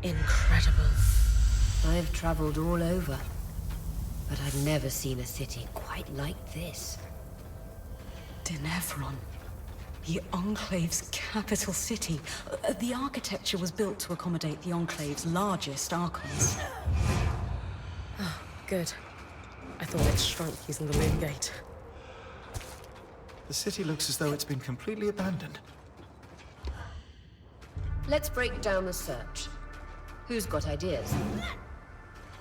Incredible. I've traveled all over, but I've never seen a city quite like this. Denevron. The Enclave's capital city. The architecture was built to accommodate the Enclave's largest archons. Oh, good. I thought it shrunk using the main gate. The city looks as though it's been completely abandoned. Let's break down the search. Who's got ideas?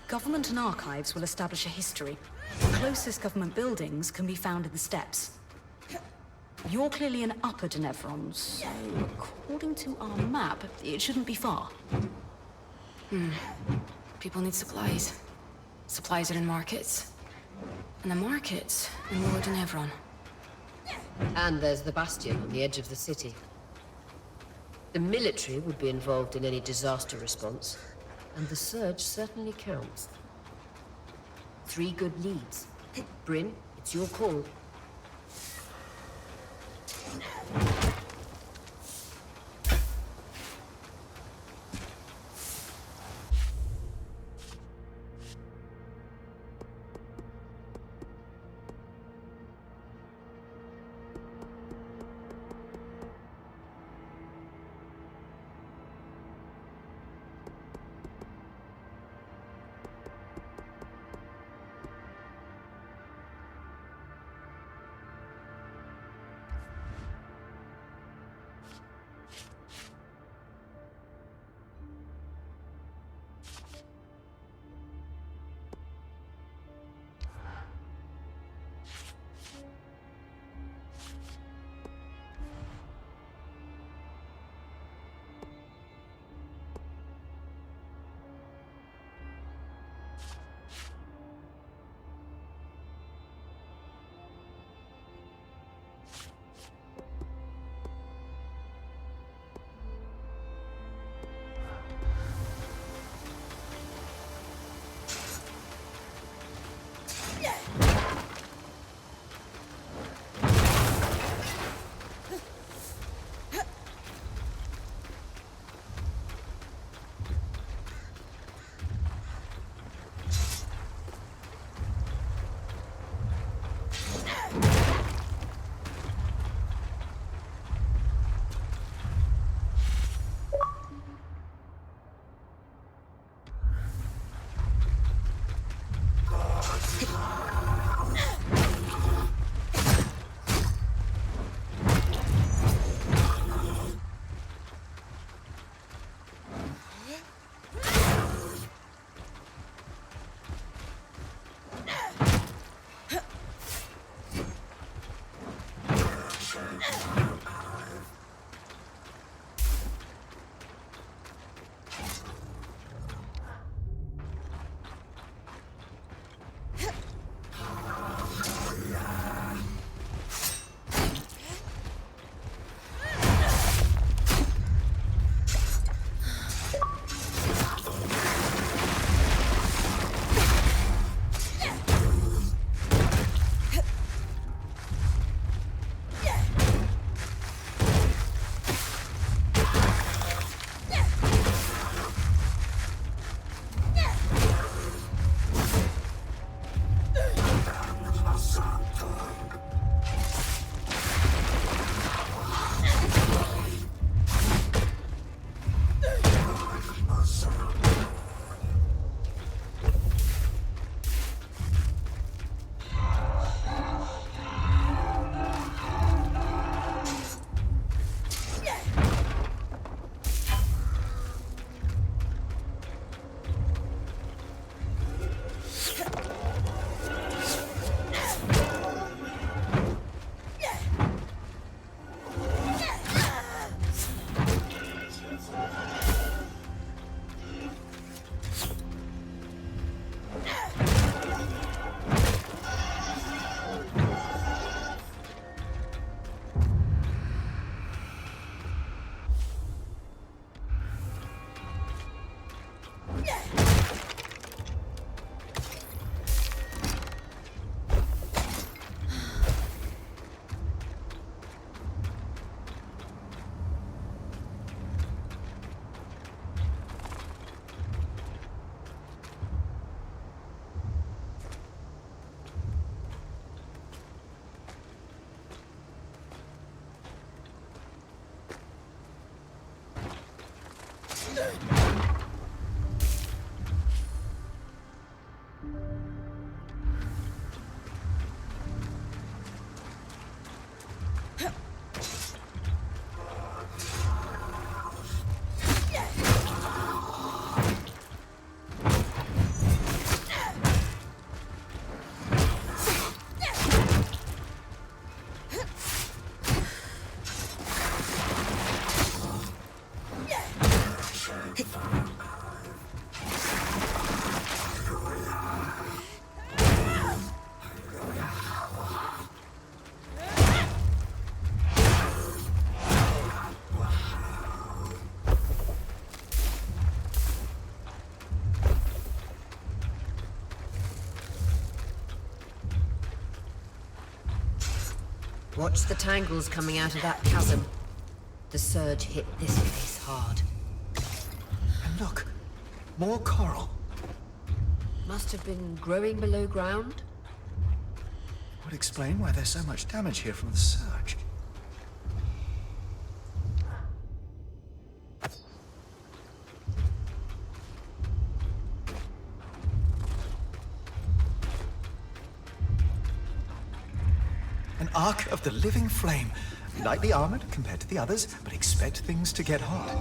Government and archives will establish a history. The closest government buildings can be found in the steppes. You're clearly in Upper Denevron, so according to our map, it shouldn't be far. People need supplies. Supplies are in markets. And the markets in Lower Denevron. And there's the bastion on the edge of the city. The military would be involved in any disaster response, and the surge certainly counts. 3 good leads. Bryn, it's your call. Watch the tangles coming out of that chasm. The surge hit this place hard. And look, more coral. Must have been growing below ground. Would explain why there's so much damage here from the surge. An Ark of the Living Flame. Lightly armored compared to the others, but expect things to get hot.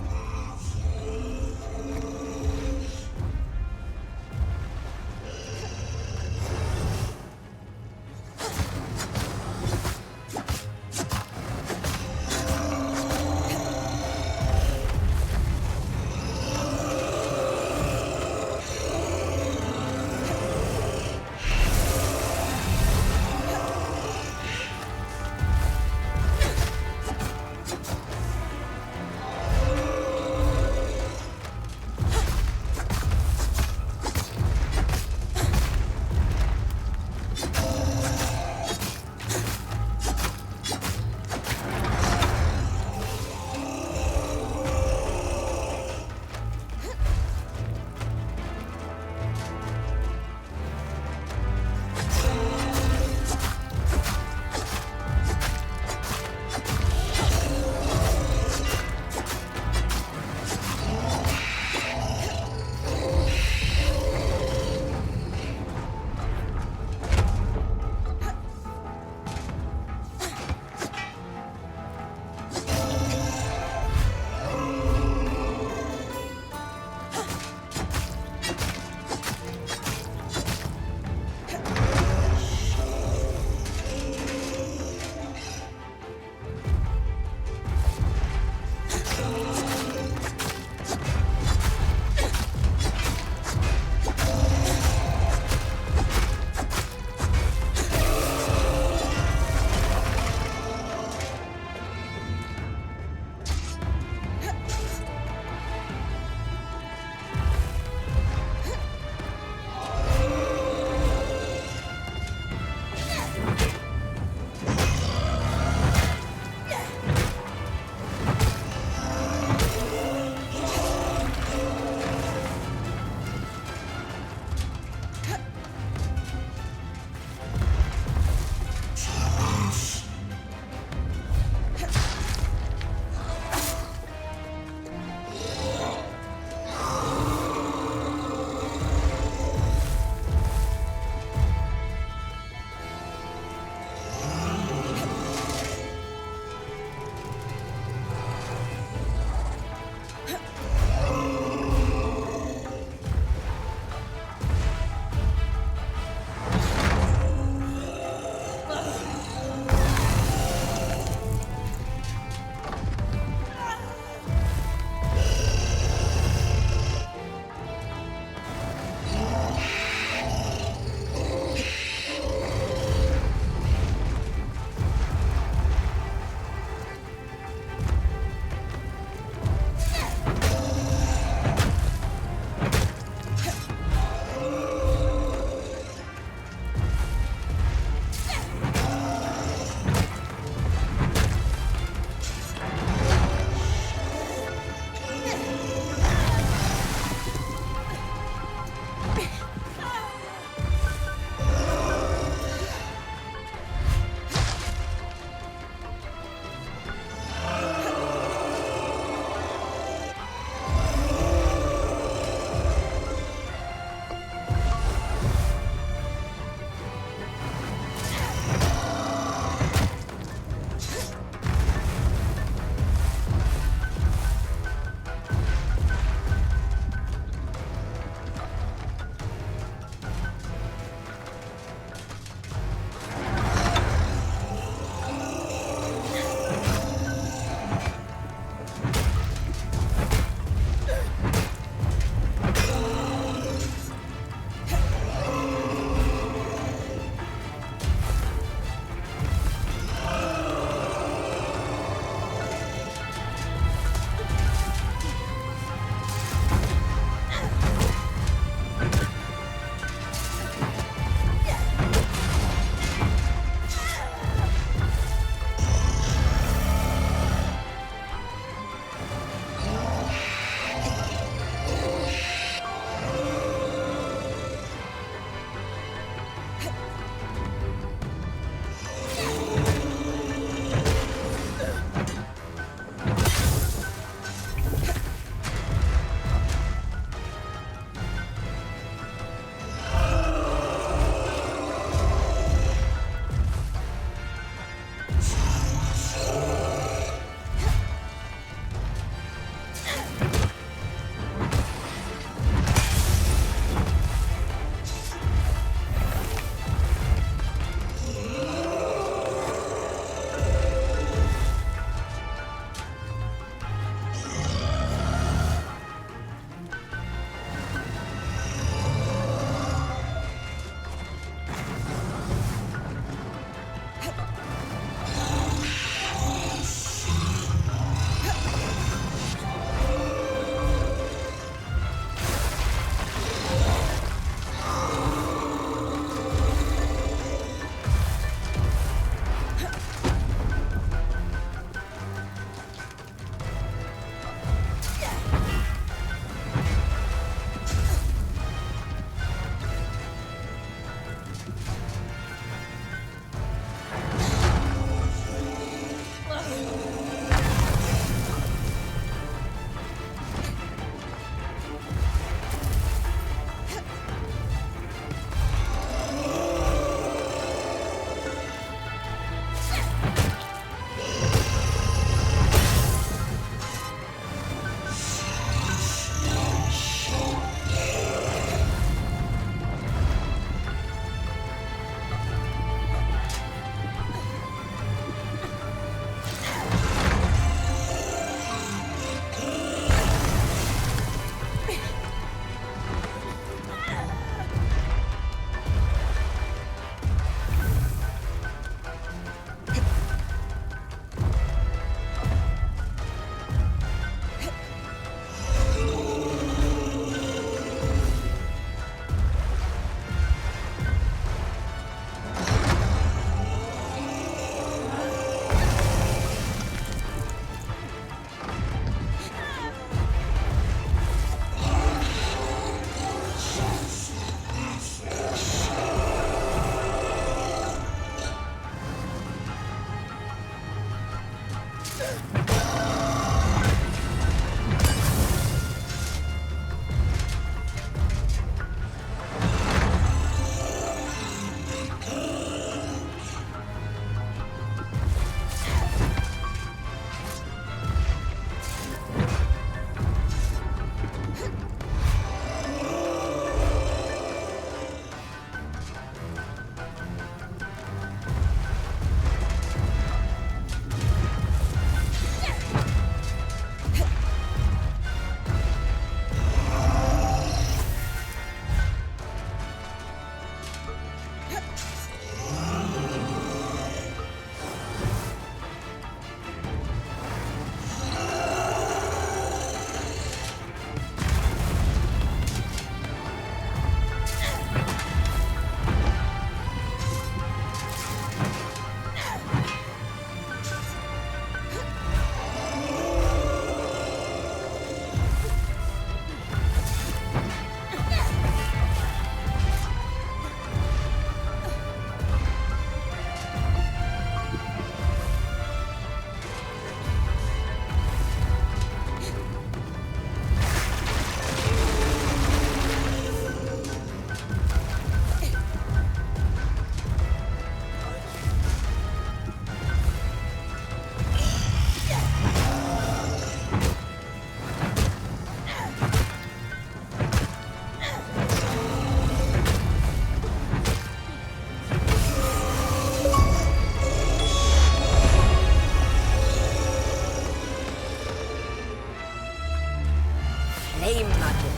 flame-blooded,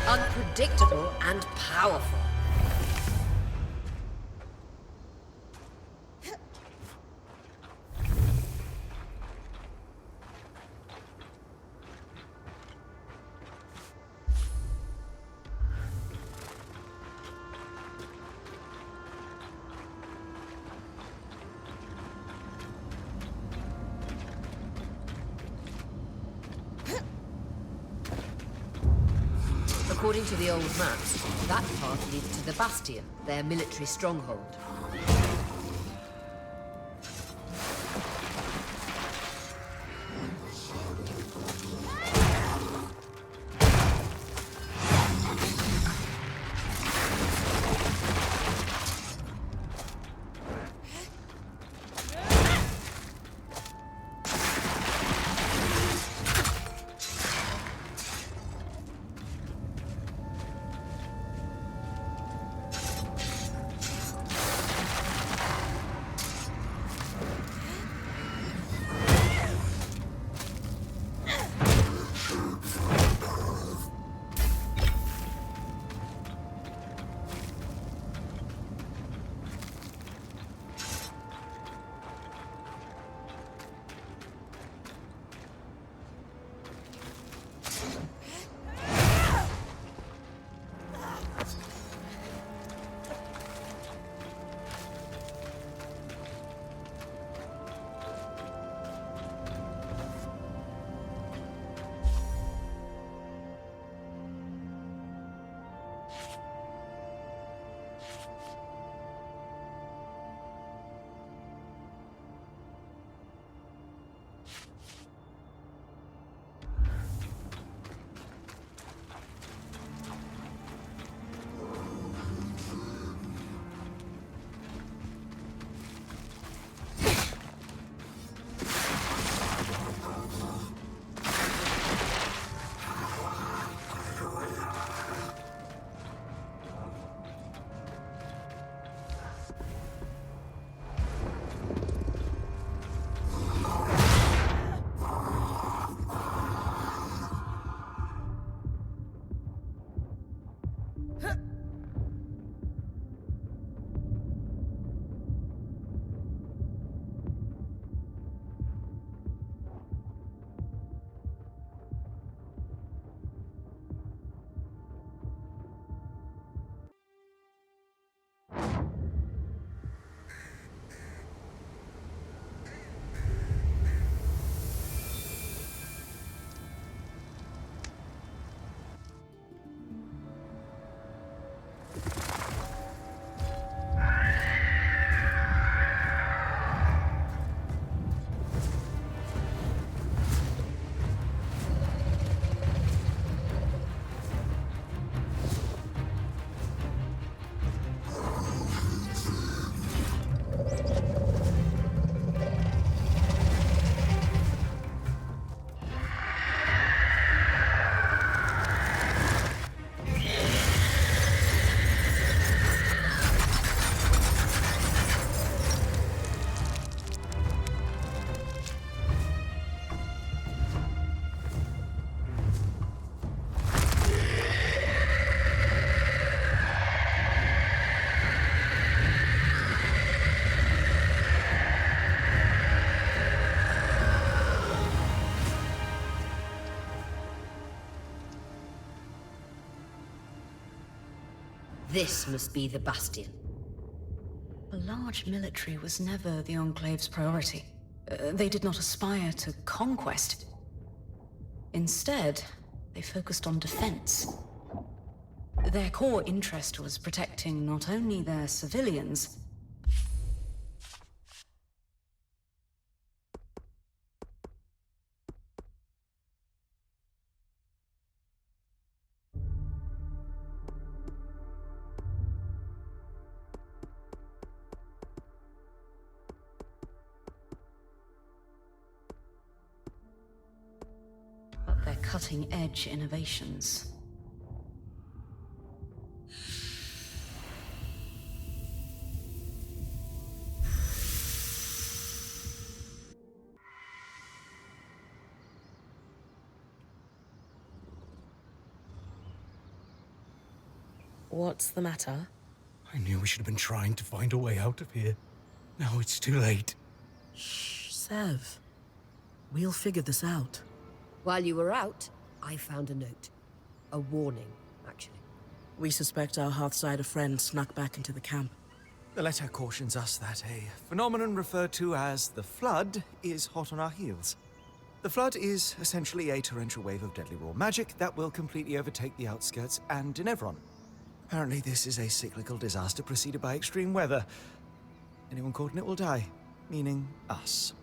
unpredictable and powerful. According to the old maps, that path leads to the Bastion, their military stronghold. This must be the Bastion. A large military was never the Enclave's priority. They did not aspire to conquest. Instead, they focused on defense. Their core interest was protecting not only their civilians, but their cutting-edge innovations. What's the matter? I knew we should have been trying to find a way out of here. Now it's too late. Shh, Sev. We'll figure this out. While you were out, I found a note. A warning, actually. We suspect our Hearthsider friend snuck back into the camp. The letter cautions us that a phenomenon referred to as the Flood is hot on our heels. The Flood is essentially a torrential wave of deadly raw magic that will completely overtake the outskirts and Denevron. Apparently this is a cyclical disaster preceded by extreme weather. Anyone caught in it will die, meaning us.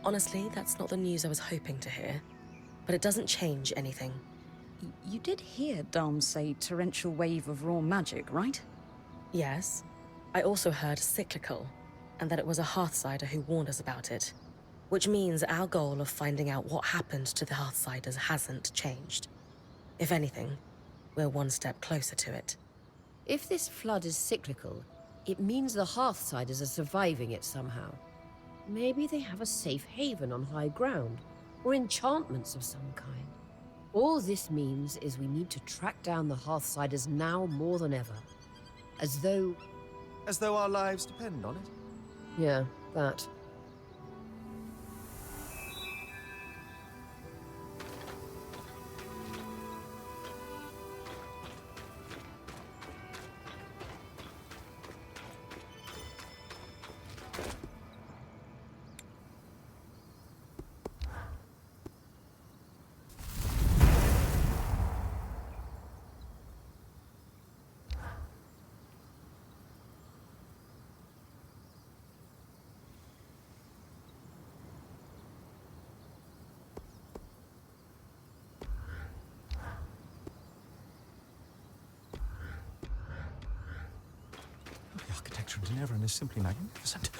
Honestly, that's not the news I was hoping to hear. But it doesn't change anything. You did hear Dom say torrential wave of raw magic, right? Yes. I also heard cyclical, and that it was a Hearthsider who warned us about it. Which means our goal of finding out what happened to the Hearthsiders hasn't changed. If anything, we're one step closer to it. If this flood is cyclical, it means the Hearthsiders are surviving it somehow. Maybe they have a safe haven on high ground, or enchantments of some kind. All this means is we need to track down the Hearthsiders now more than ever. As though Our lives depend on it. yeah, that. The architecture in Denevron is simply magnificent.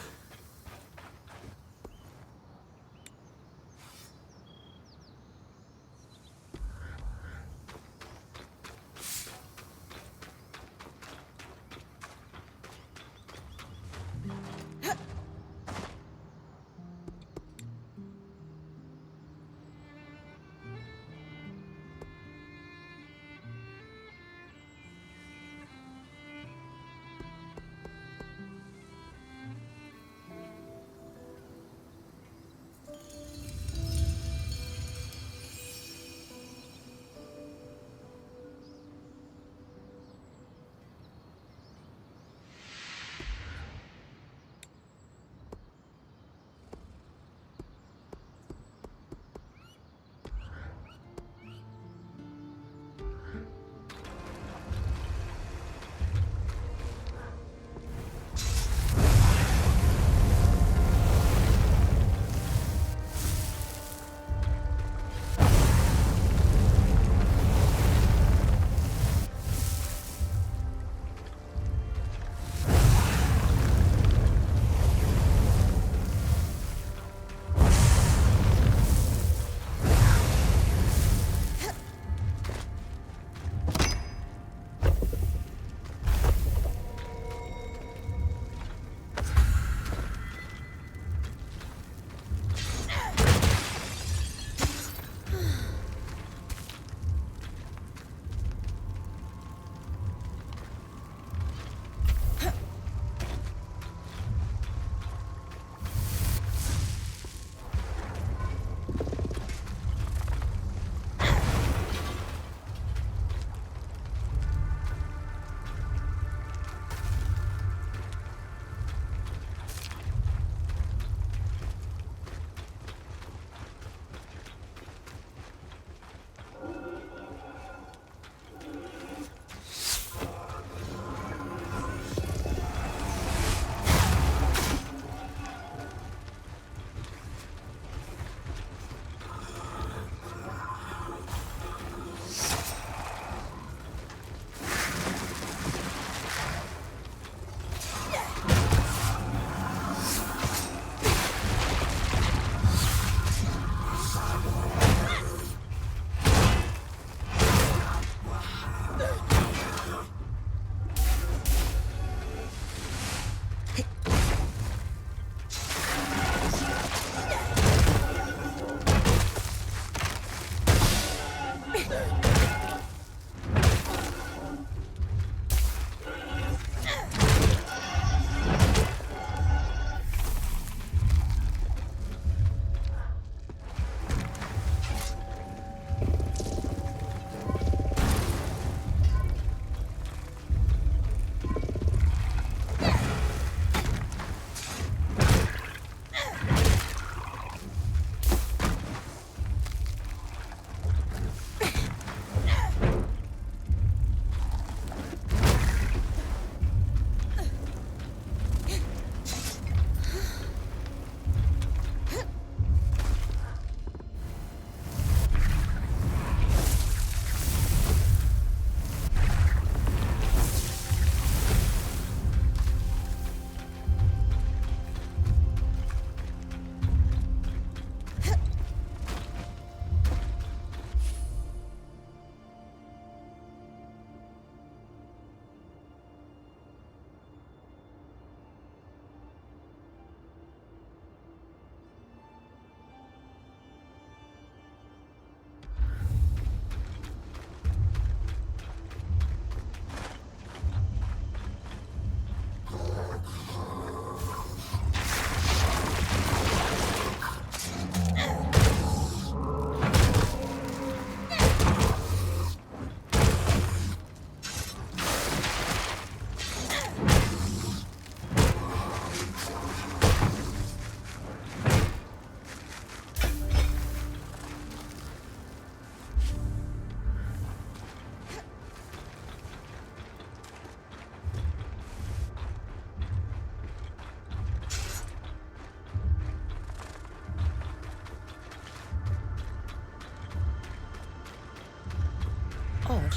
odd.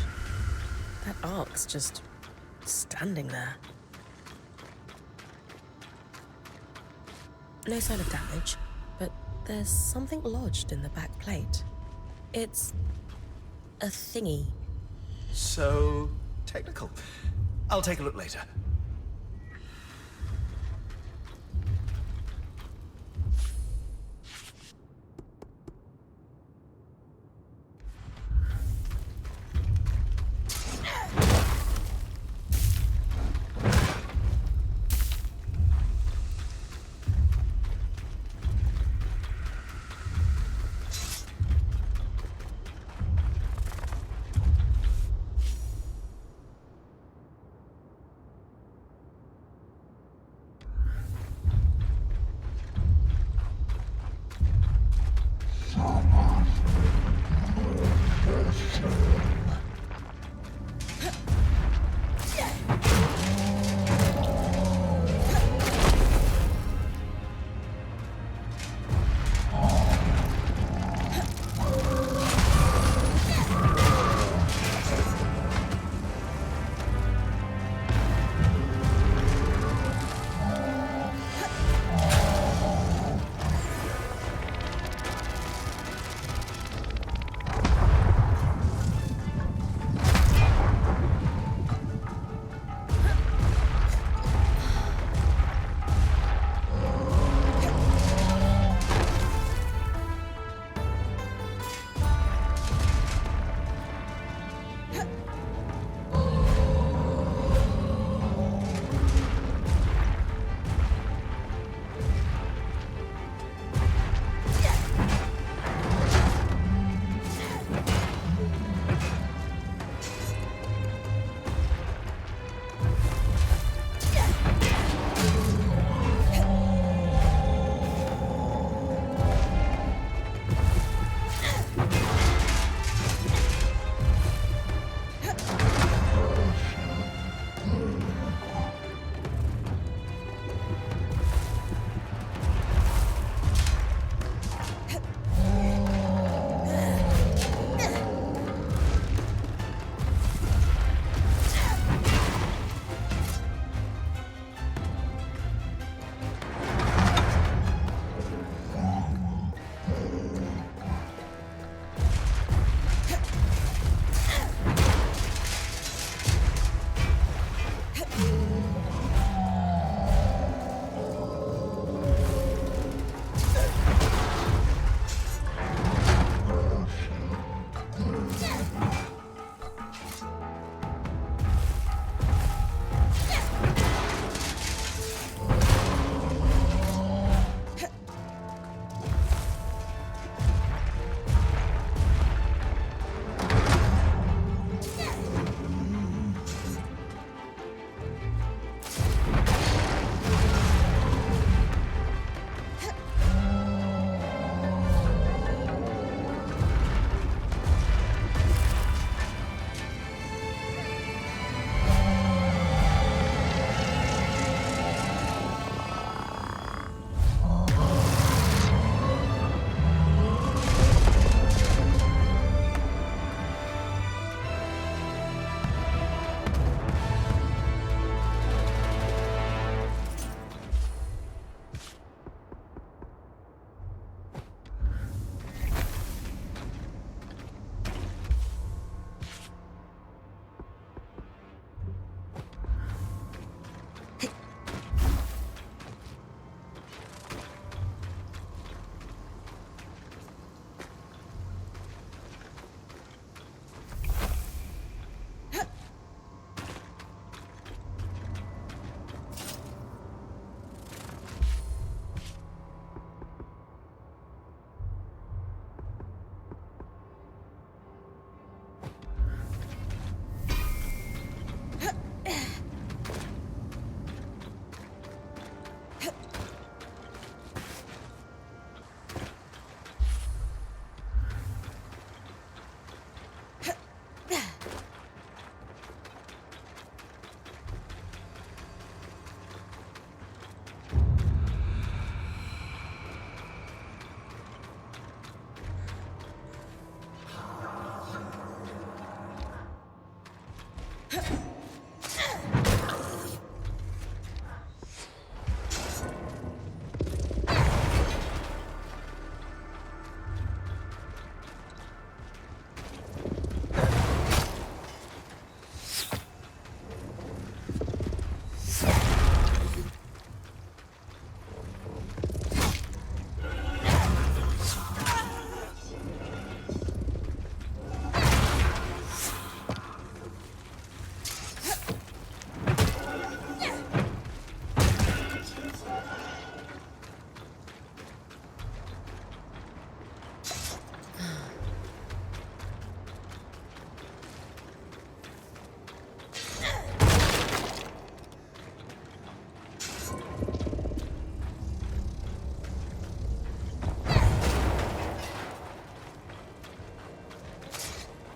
That ark's just standing there. No sign of damage, but there's something lodged in the back plate. It's a thingy. So technical. I'll take a look later.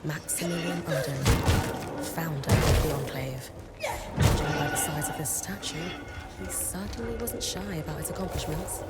Maximilian Uden, founder of the Enclave. Judging by the size of this statue, he certainly wasn't shy about his accomplishments.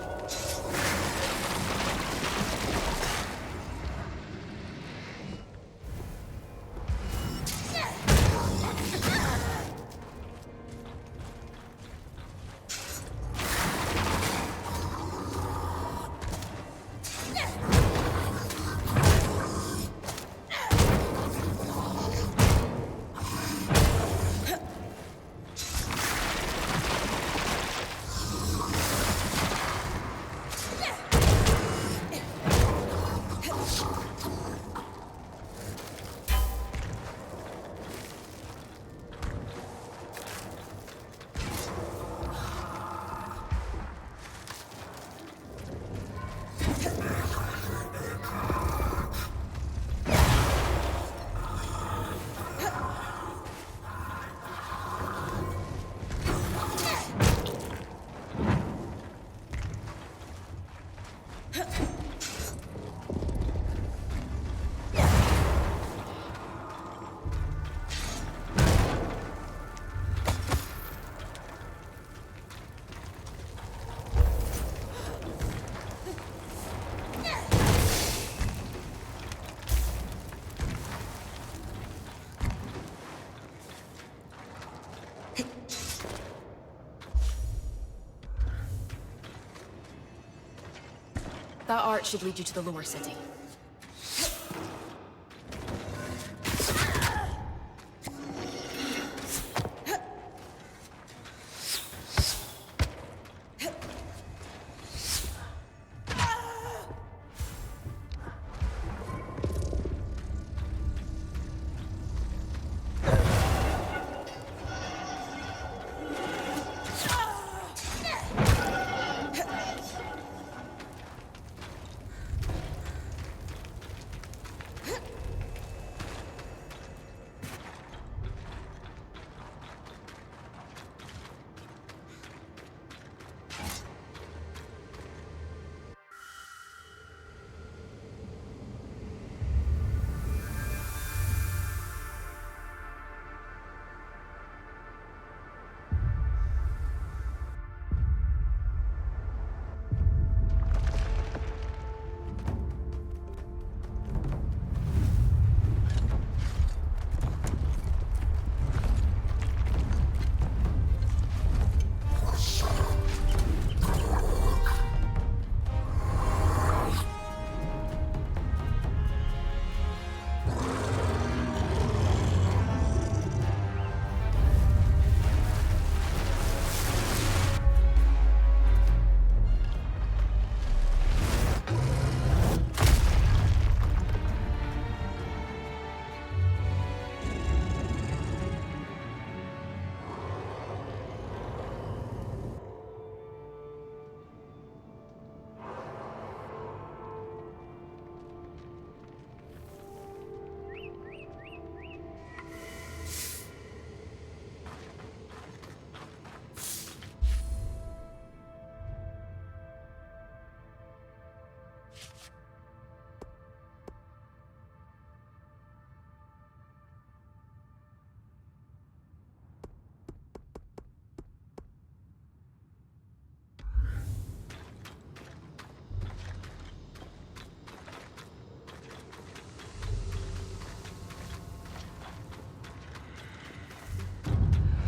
That arch should lead you to the lower city.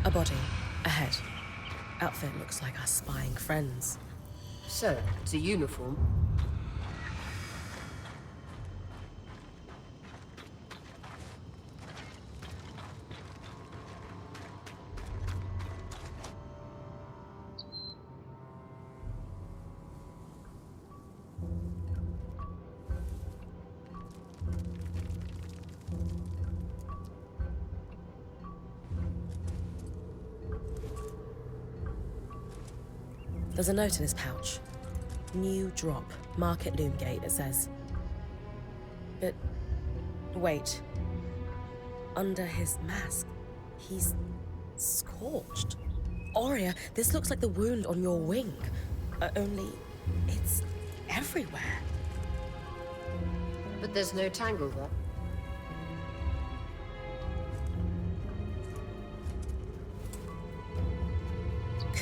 A body. Ahead. Outfit looks like our spying friends. So, it's a uniform. There's a note in his pouch. New drop. Market Loomgate, it says. But... wait. Under his mask, he's... scorched. Aurea, this looks like the wound on your wing. Only... it's... everywhere. But there's no tangle there.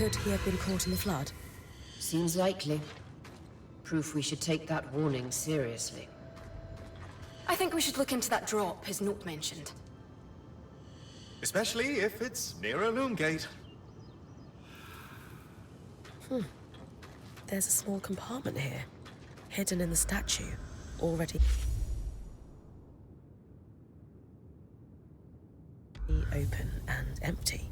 Could he have been caught in the flood? Seems likely. Proof we should take that warning seriously. I think we should look into that drop his note mentioned. Especially if it's near a loom gate. There's a small compartment here, hidden in the statue, already open and empty.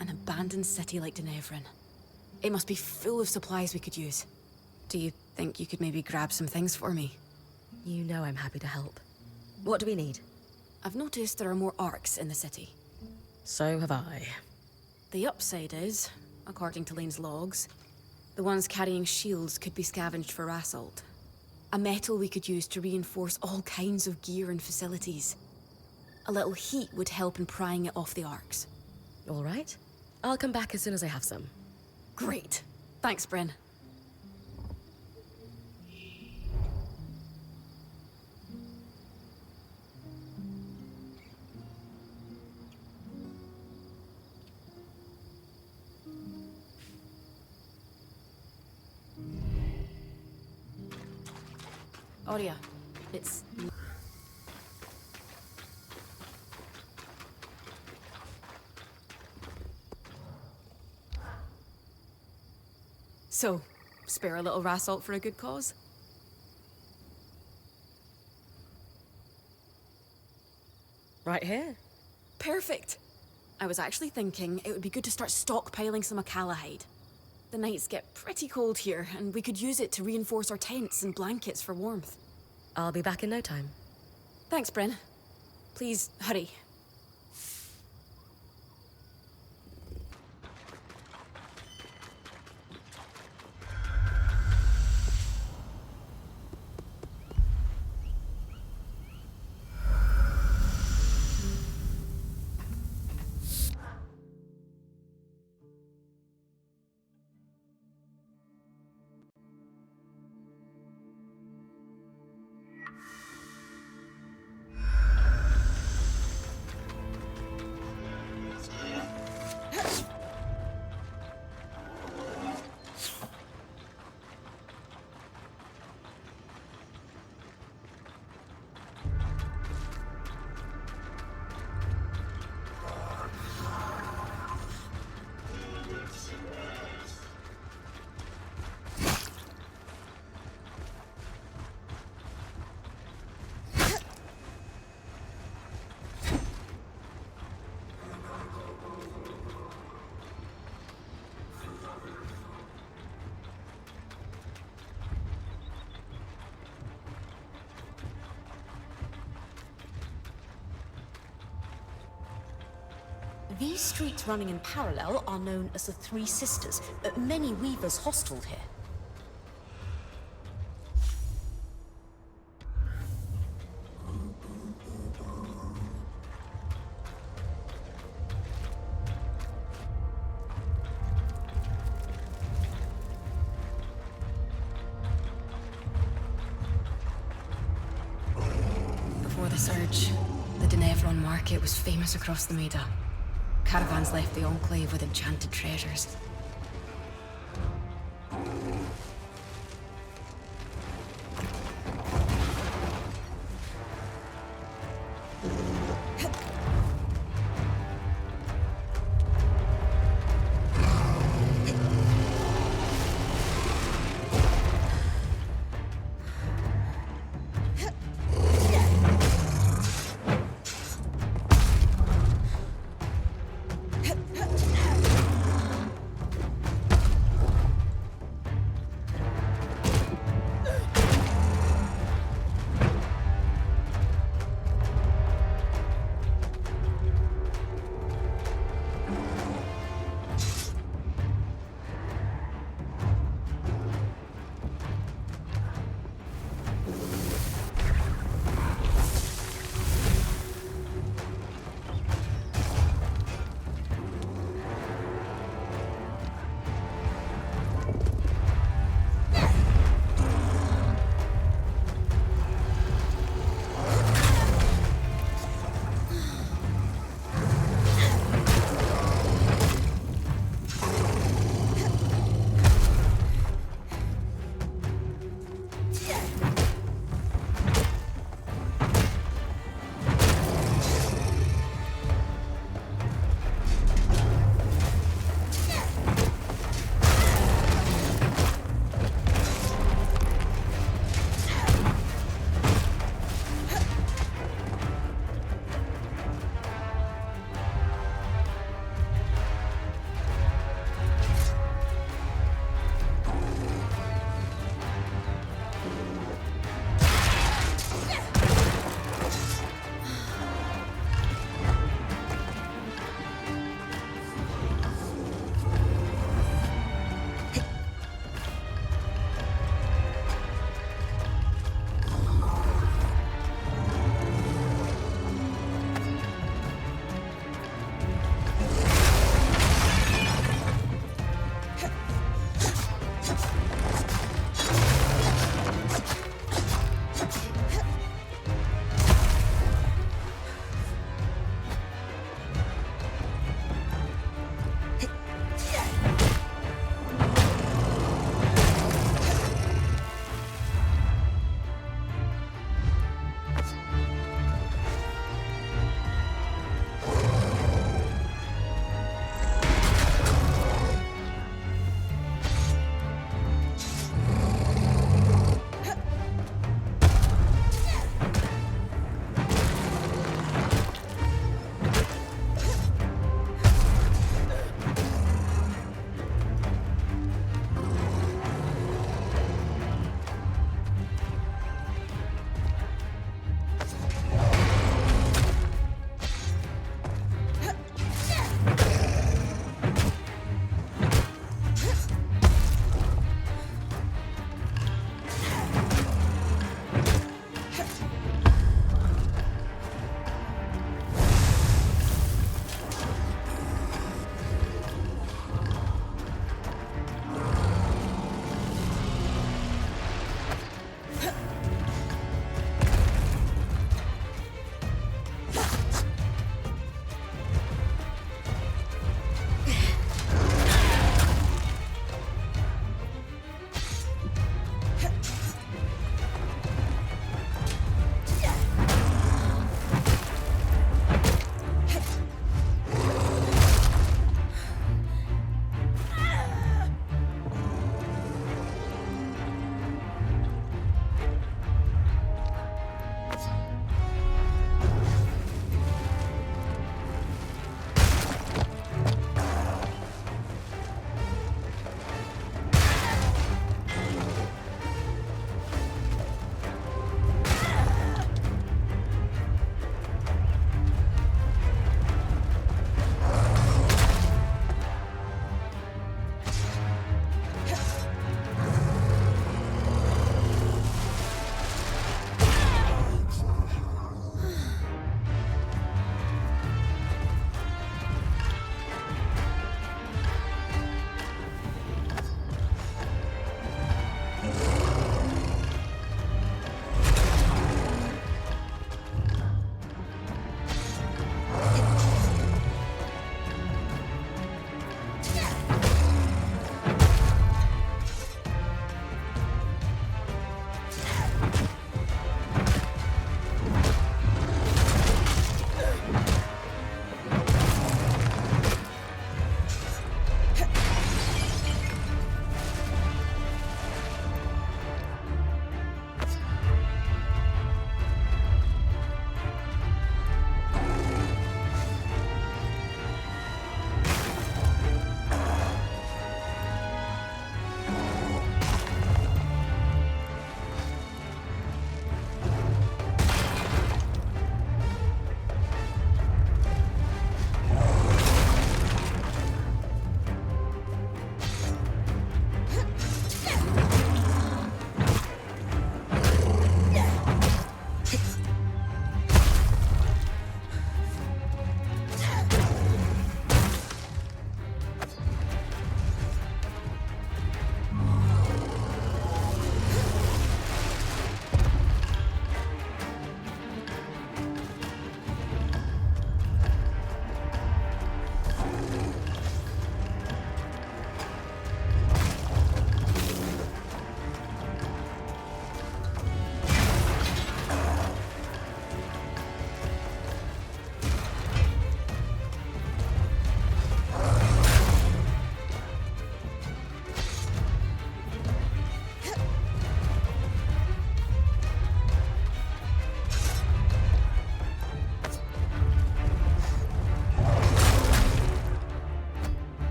An abandoned city like Denevran. It must be full of supplies we could use. Do you think you could maybe grab some things for me? You know I'm happy to help. What do we need? I've noticed there are more arcs in the city. So have I. The upside is, according to Lane's logs, the ones carrying shields could be scavenged for assault. A metal we could use to reinforce all kinds of gear and facilities. A little heat would help in prying it off the arcs. All right. I'll come back as soon as I have some. Great. Thanks, Bryn. Aurea, it's... So, spare a little rassault for a good cause? Right here. Perfect! I was actually thinking it would be good to start stockpiling some Acalahide. The nights get pretty cold here, and we could use it to reinforce our tents and blankets for warmth. I'll be back in no time. Thanks, Bryn. Please, hurry. These streets running in parallel are known as the Three Sisters. Many weavers hosteled here. Before the surge, the Denevran market was famous across the Maida. Caravans left the Enclave with enchanted treasures.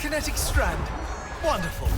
kinetic strand. Wonderful.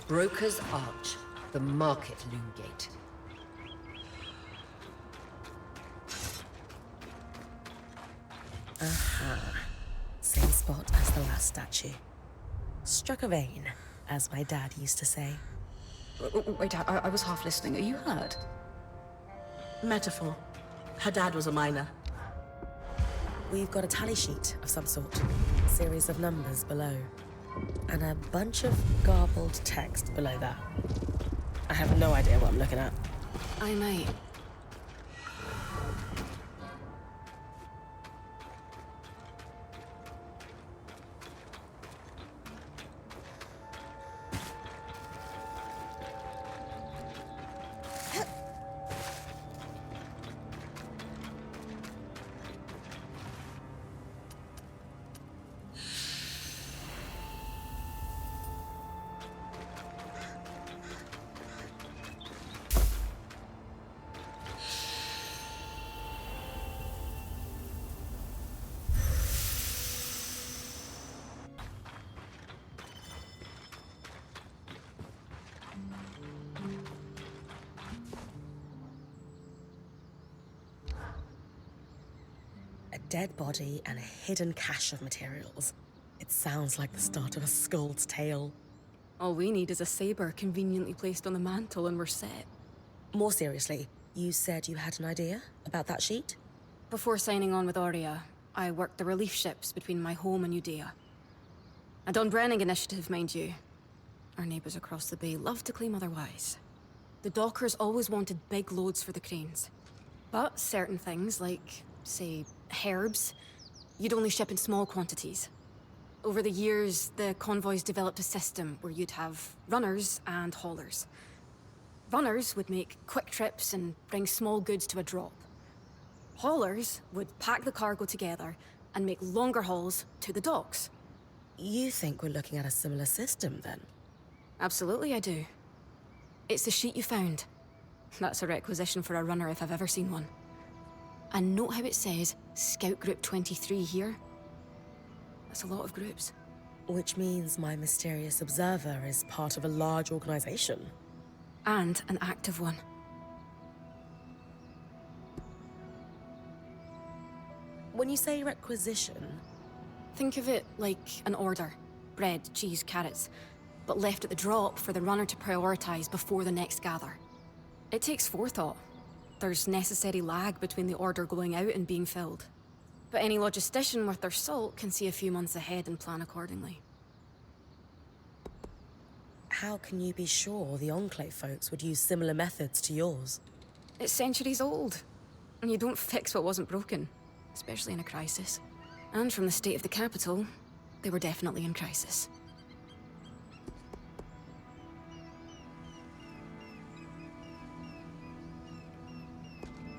Broker's Arch, the Market Loom Gate. Same spot as the last statue. Struck a vein, as my dad used to say. Wait, I was half listening. Are you hurt? Metaphor. Her dad was a miner. We've got a tally sheet of some sort. Series of numbers below. And a bunch of garbled text below that. I have no idea what I'm looking at. I might. A dead body and a hidden cache of materials. It sounds like the start of a Skuld's tale. All we need is a saber conveniently placed on the mantle and we're set. More seriously, you said you had an idea about that sheet? Before signing on with Aurea, I worked the relief ships between my home and Udea. A Don Brenning initiative, mind you. Our neighbors across the bay love to claim otherwise. The dockers always wanted big loads for the cranes. But certain things, like, say, herbs, you'd only ship in small quantities. Over the years, the convoys developed a system where you'd have runners and haulers. Runners would make quick trips and bring small goods to a drop. Haulers would pack the cargo together and make longer hauls to the docks. You think we're looking at a similar system, then? Absolutely, I do. It's the sheet you found. That's a requisition for a runner if I've ever seen one. And note how it says Scout Group 23 here? That's a lot of groups. Which means my mysterious observer is part of a large organization. And an active one. When you say requisition... Think of it like an order. Bread, cheese, carrots. But left at the drop for the runner to prioritize before the next gather. It takes forethought. There's necessary lag between the order going out and being filled. But any logistician worth their salt can see a few months ahead and plan accordingly. How can you be sure the Enclave folks would use similar methods to yours? It's centuries old. And you don't fix what wasn't broken. Especially in a crisis. And from the state of the capital, they were definitely in crisis.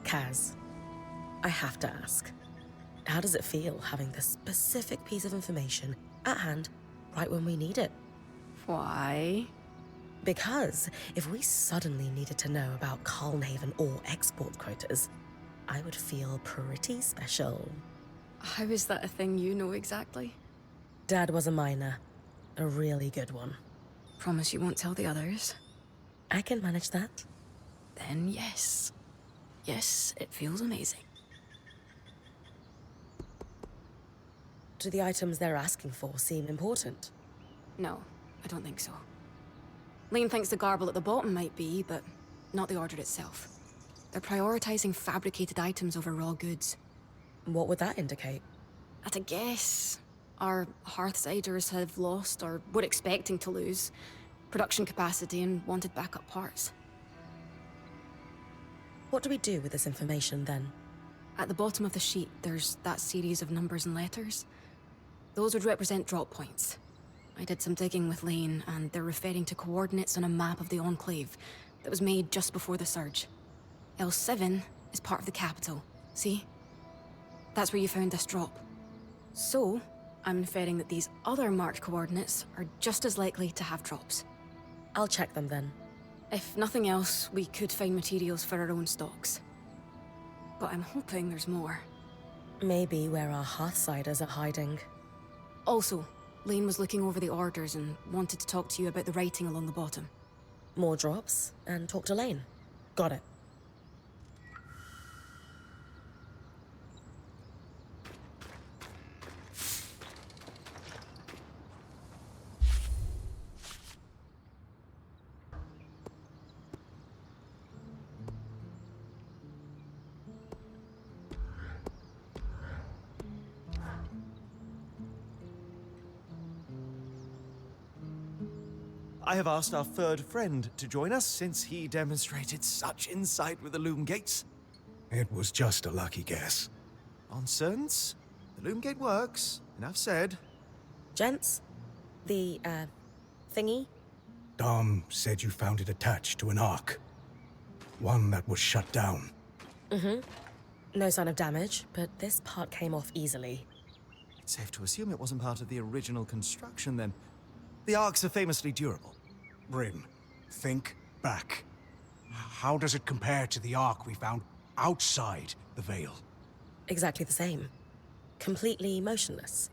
Kaz, I have to ask. How does it feel having this specific piece of information at hand right when we need it? Why? Because if we suddenly needed to know about Calnhaven or export quotas, I would feel pretty special. How is that a thing you know exactly? Dad was a miner. A really good one. Promise you won't tell the others? I can manage that. Then yes. Yes, it feels amazing. Do the items they're asking for seem important? No, I don't think so. Lane thinks the garble at the bottom might be, but not the order itself. They're prioritizing fabricated items over raw goods. What would that indicate? At a guess, our Hearthsiders have lost, or were expecting to lose, production capacity and wanted backup parts. What do we do with this information then? At the bottom of the sheet, there's that series of numbers and letters. Those would represent drop points. I did some digging with Lane, and they're referring to coordinates on a map of the Enclave that was made just before the surge. L7 is part of the capital, see? That's where you found this drop. So, I'm inferring that these other marked coordinates are just as likely to have drops. I'll check them then. If nothing else, we could find materials for our own stocks. But I'm hoping there's more. Maybe where our Hearthsiders are hiding. Also, Lane was looking over the orders and wanted to talk to you about the writing along the bottom. More drops, and talk to Lane. Got it. I have asked our third friend to join us since he demonstrated such insight with the loom gates. It was just a lucky guess. Nonsense. The loom gate works, enough said. Gents, the, thingy? Dom said you found it attached to an arc. One that was shut down. No sign of damage, but this part came off easily. It's safe to assume it wasn't part of the original construction then. The arcs are famously durable. Bryn, think back. How does it compare to the arc we found outside the Veil? Exactly the same. Completely motionless.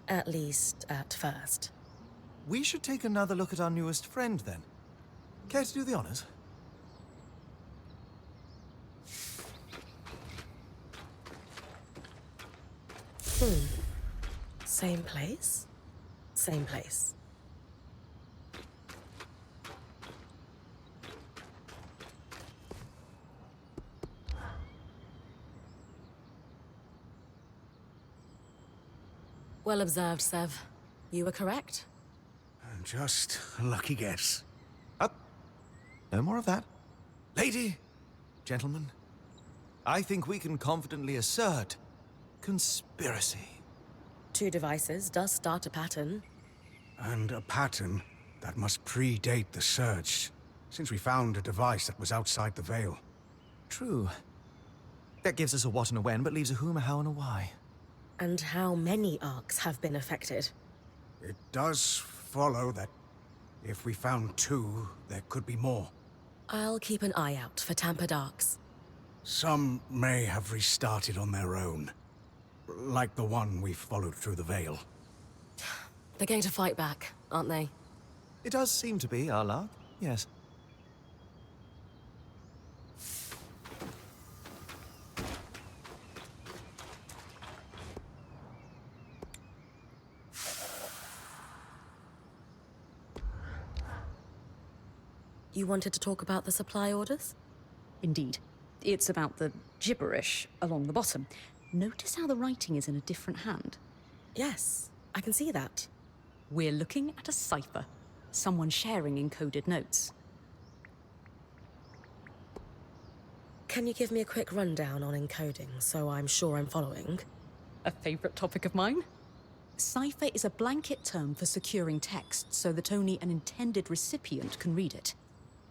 At least, at first. We should take another look at our newest friend then. Care to do the honors? Same place? Same place. Well observed, Sev. You were correct. Just a lucky guess. Up. No more of that. Lady, gentlemen, I think we can confidently assert conspiracy. 2 devices does start a pattern. And a pattern that must predate the surge, since we found a device that was outside the Veil. True. That gives us a what and a when, but leaves a whom, a how, and a why. And how many arcs have been affected? It does follow that if we found 2, there could be more. I'll keep an eye out for tampered arcs. Some may have restarted on their own, like the one we followed through the Veil. They're going to fight back, aren't they? It does seem to be our luck, yes. You wanted to talk about the supply orders? Indeed. It's about the gibberish along the bottom. Notice how the writing is in a different hand. Yes, I can see that. We're looking at a cipher. Someone sharing encoded notes. Can you give me a quick rundown on encoding, so I'm sure I'm following? A favorite topic of mine? Cipher is a blanket term for securing text so that only an intended recipient can read it.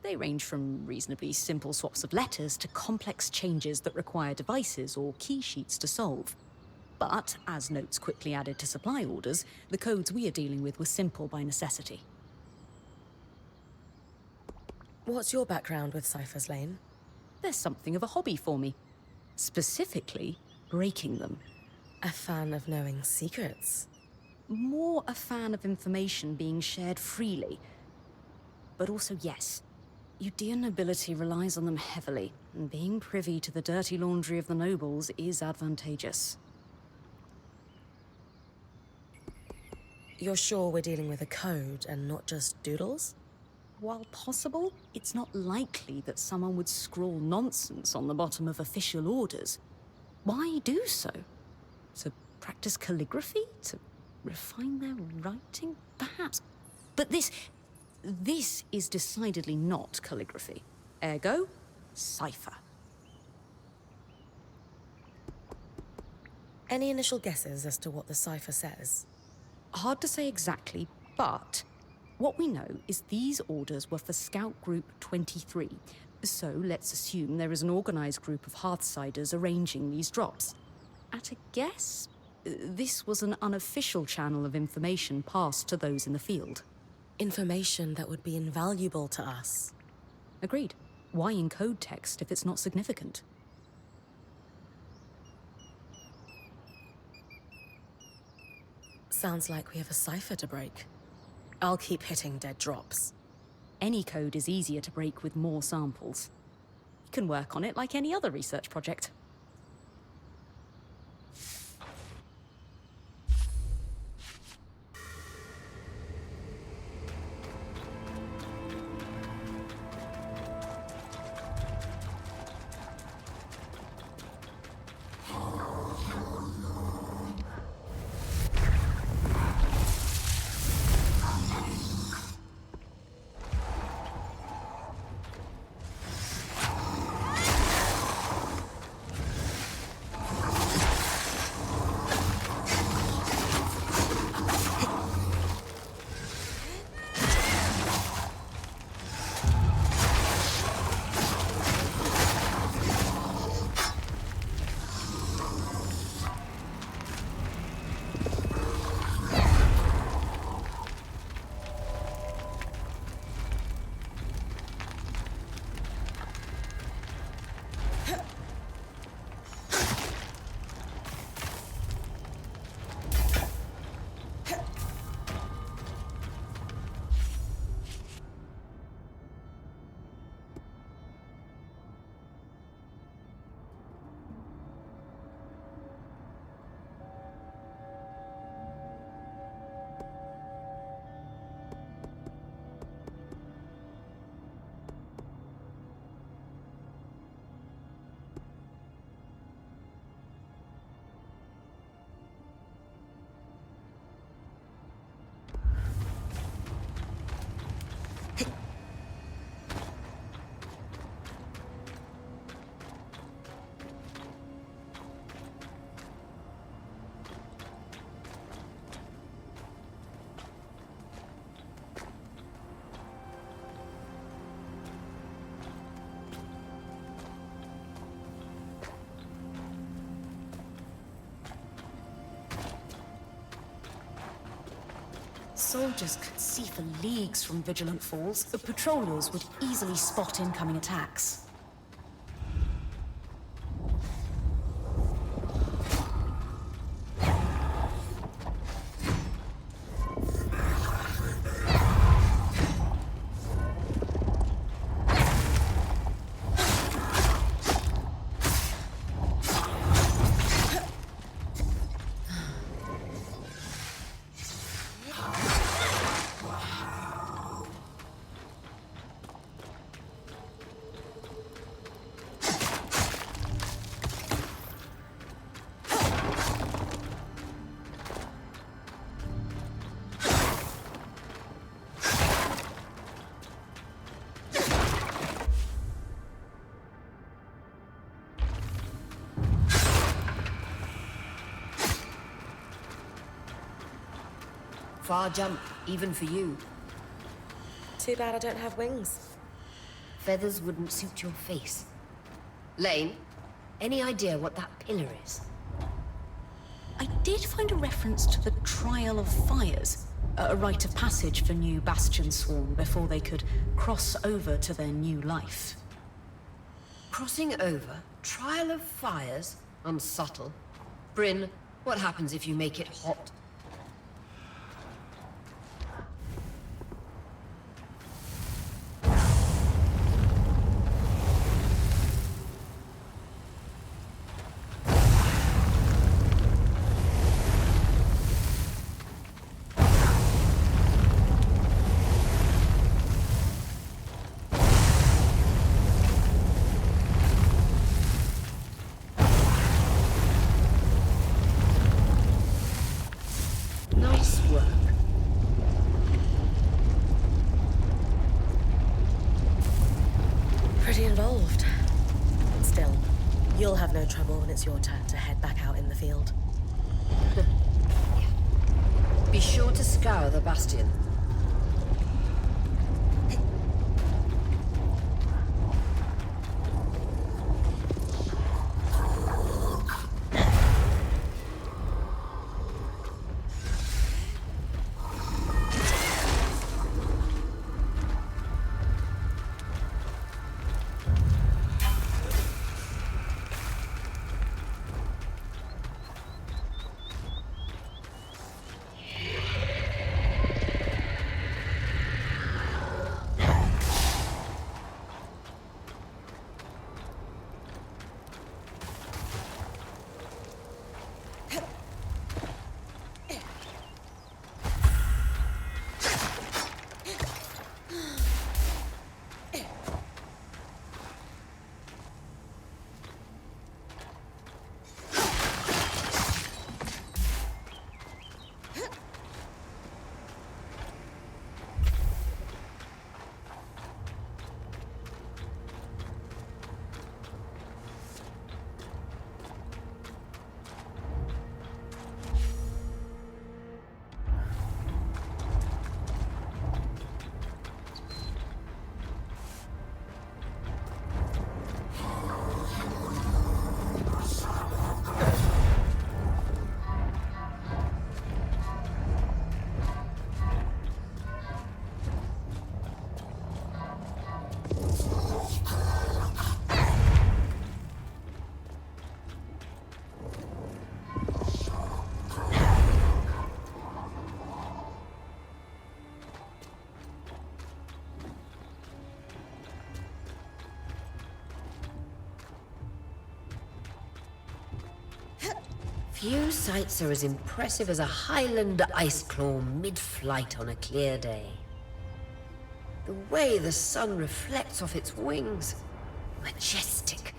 They range from reasonably simple swaps of letters to complex changes that require devices or key sheets to solve. But, as notes quickly added to supply orders, the codes we are dealing with were simple by necessity. What's your background with ciphers, Lane? There's something of a hobby for me. Specifically, breaking them. A fan of knowing secrets. More a fan of information being shared freely. But also, yes, Udean nobility relies on them heavily, and being privy to the dirty laundry of the nobles is advantageous. You're sure we're dealing with a code and not just doodles? While possible, it's not likely that someone would scrawl nonsense on the bottom of official orders. Why do so? To practice calligraphy? To refine their writing? Perhaps. But this is decidedly not calligraphy. Ergo, cipher. Any initial guesses as to what the cipher says? Hard to say exactly, but what we know is these orders were for Scout Group 23. So let's assume there is an organized group of Hearthsiders arranging these drops. At a guess, this was an unofficial channel of information passed to those in the field. Information that would be invaluable to us. Agreed. Why encode text if it's not significant? Sounds like we have a cipher to break. I'll keep hitting dead drops. Any code is easier to break with more samples. You can work on it like any other research project. Soldiers could see for leagues from vigilant falls, but patrollers would easily spot incoming attacks. Far jump, even for you. Too bad I don't have wings. Feathers wouldn't suit your face. Lane, any idea what that pillar is? I did find a reference to the Trial of Fires, a rite of passage for new Bastion Swarm before they could cross over to their new life. Crossing over? Trial of Fires? Unsubtle. Bryn, what happens if you make it hot? work. Pretty involved. Still, you'll have no trouble when it's your turn to head back out in the field. Be sure to scour the bastion. Few sights are as impressive as a Highland ice claw mid-flight on a clear day. The way the sun reflects off its wings, majestic.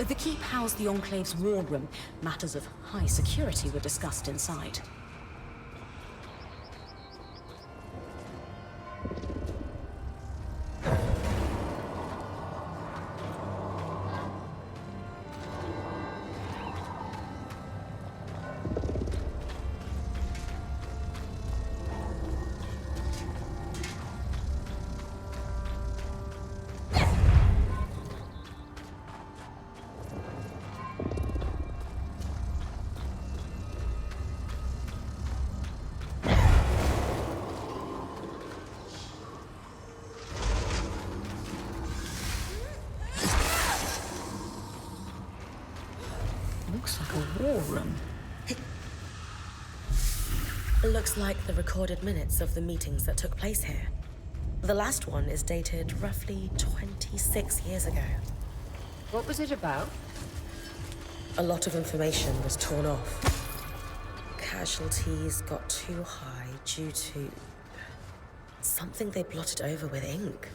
The keep housed the Enclave's war room. Matters of high security were discussed inside. Looks like a war room. It looks like the recorded minutes of the meetings that took place here. The last one is dated roughly 26 years ago. What was it about? A lot of information was torn off. Casualties got too high due to something they blotted over with ink.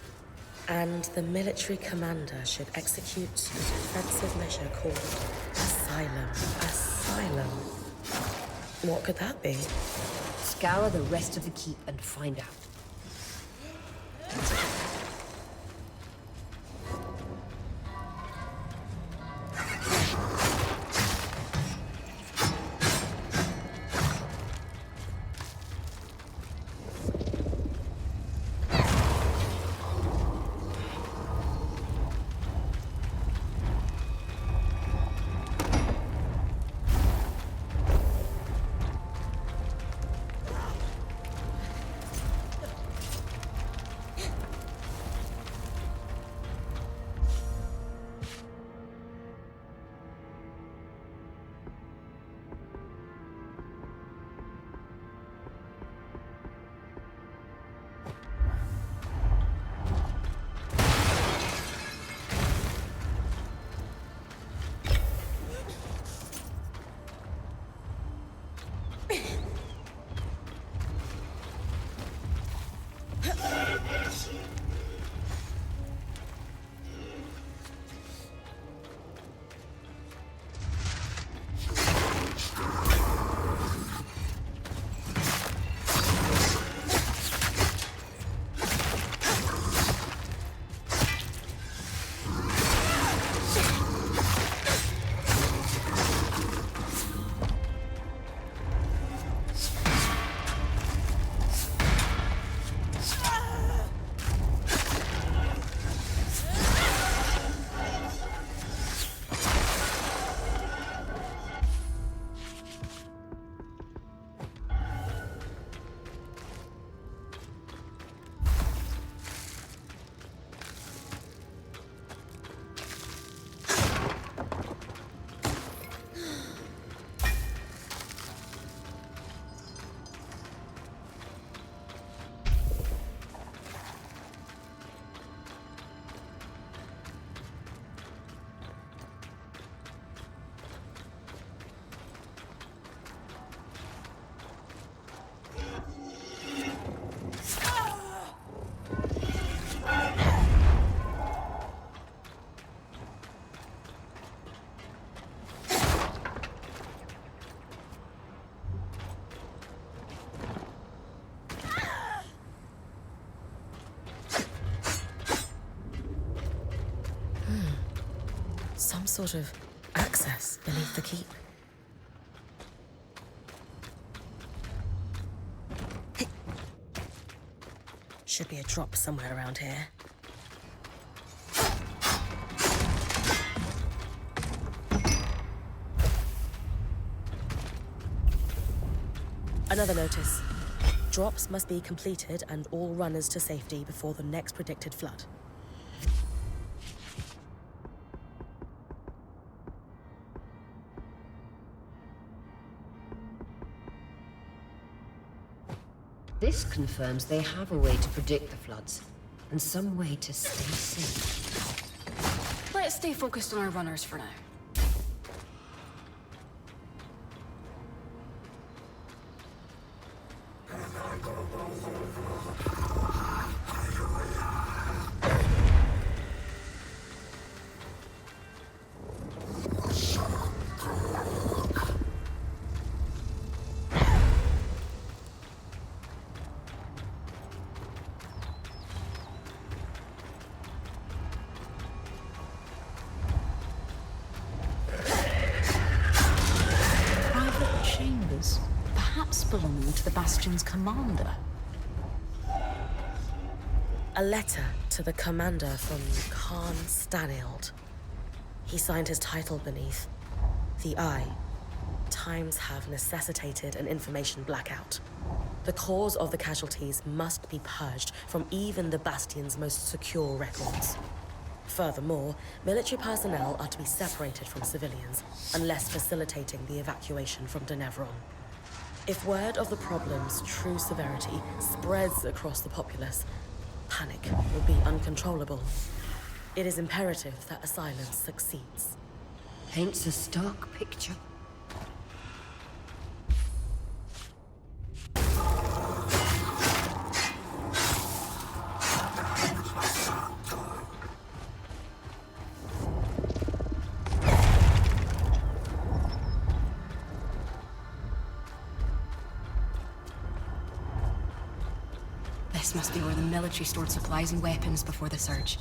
And the military commander should execute a defensive measure called Asylum. Asylum. What could that be? Scour the rest of the keep and find out. Some sort of access beneath the keep. Should be a drop somewhere around here. Another notice. Drops must be completed and all runners to safety before the next predicted flood. This confirms they have a way to predict the floods, and some way to stay safe. Let's stay focused on our runners for now. Belonging to the Bastion's commander. A letter to the commander from Khan Stanild. He signed his title beneath. The Eye. Times have necessitated an information blackout. The cause of the casualties must be purged from even the Bastion's most secure records. Furthermore, military personnel are to be separated from civilians, unless facilitating the evacuation from Denevron. If word of the problem's true severity spreads across the populace, panic will be uncontrollable. It is imperative that Asylum succeeds. paints a stark picture. This must be where the military stored supplies and weapons before the surge.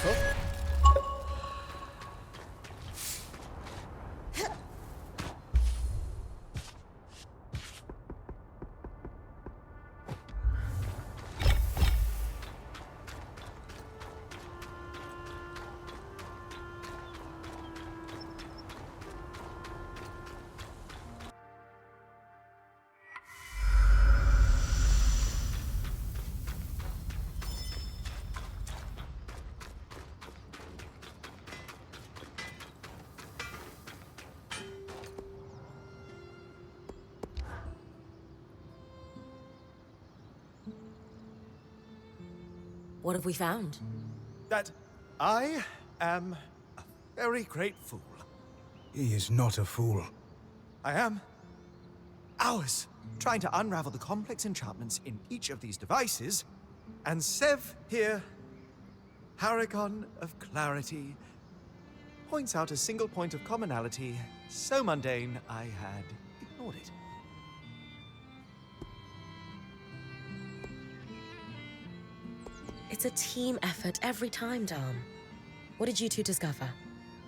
useful. What have we found? That I am a very great fool. He is not a fool. I am. Hours trying to unravel the complex enchantments in each of these devices, and Sev here, paragon of clarity, points out a single point of commonality so mundane I had ignored it. It's a team effort every time, Dom. What did you two discover?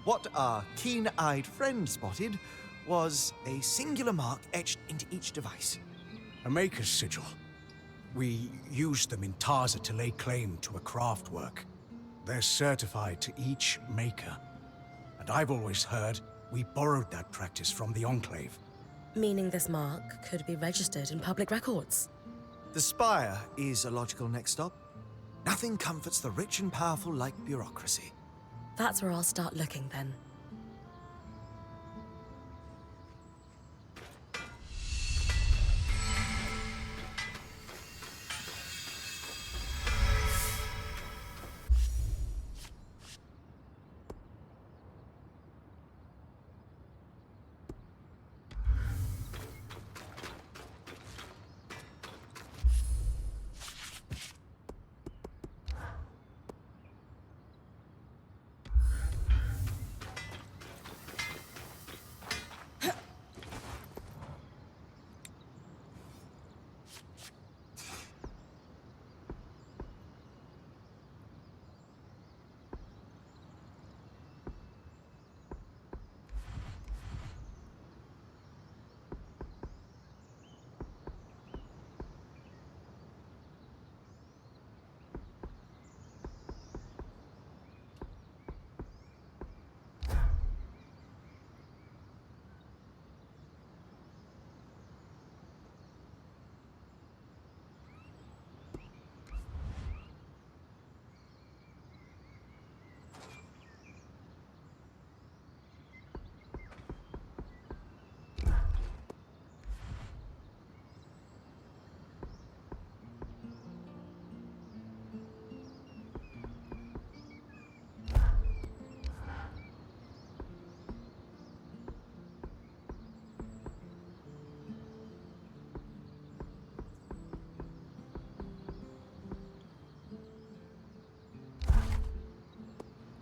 What our keen-eyed friend spotted was a singular mark etched into each device. A maker's sigil. We used them in Tarza to lay claim to a craft work. They're certified to each maker. And I've always heard we borrowed that practice from the Enclave. Meaning this mark could be registered in public records. The spire is a logical next stop. Nothing comforts the rich and powerful like bureaucracy. That's where I'll start looking then.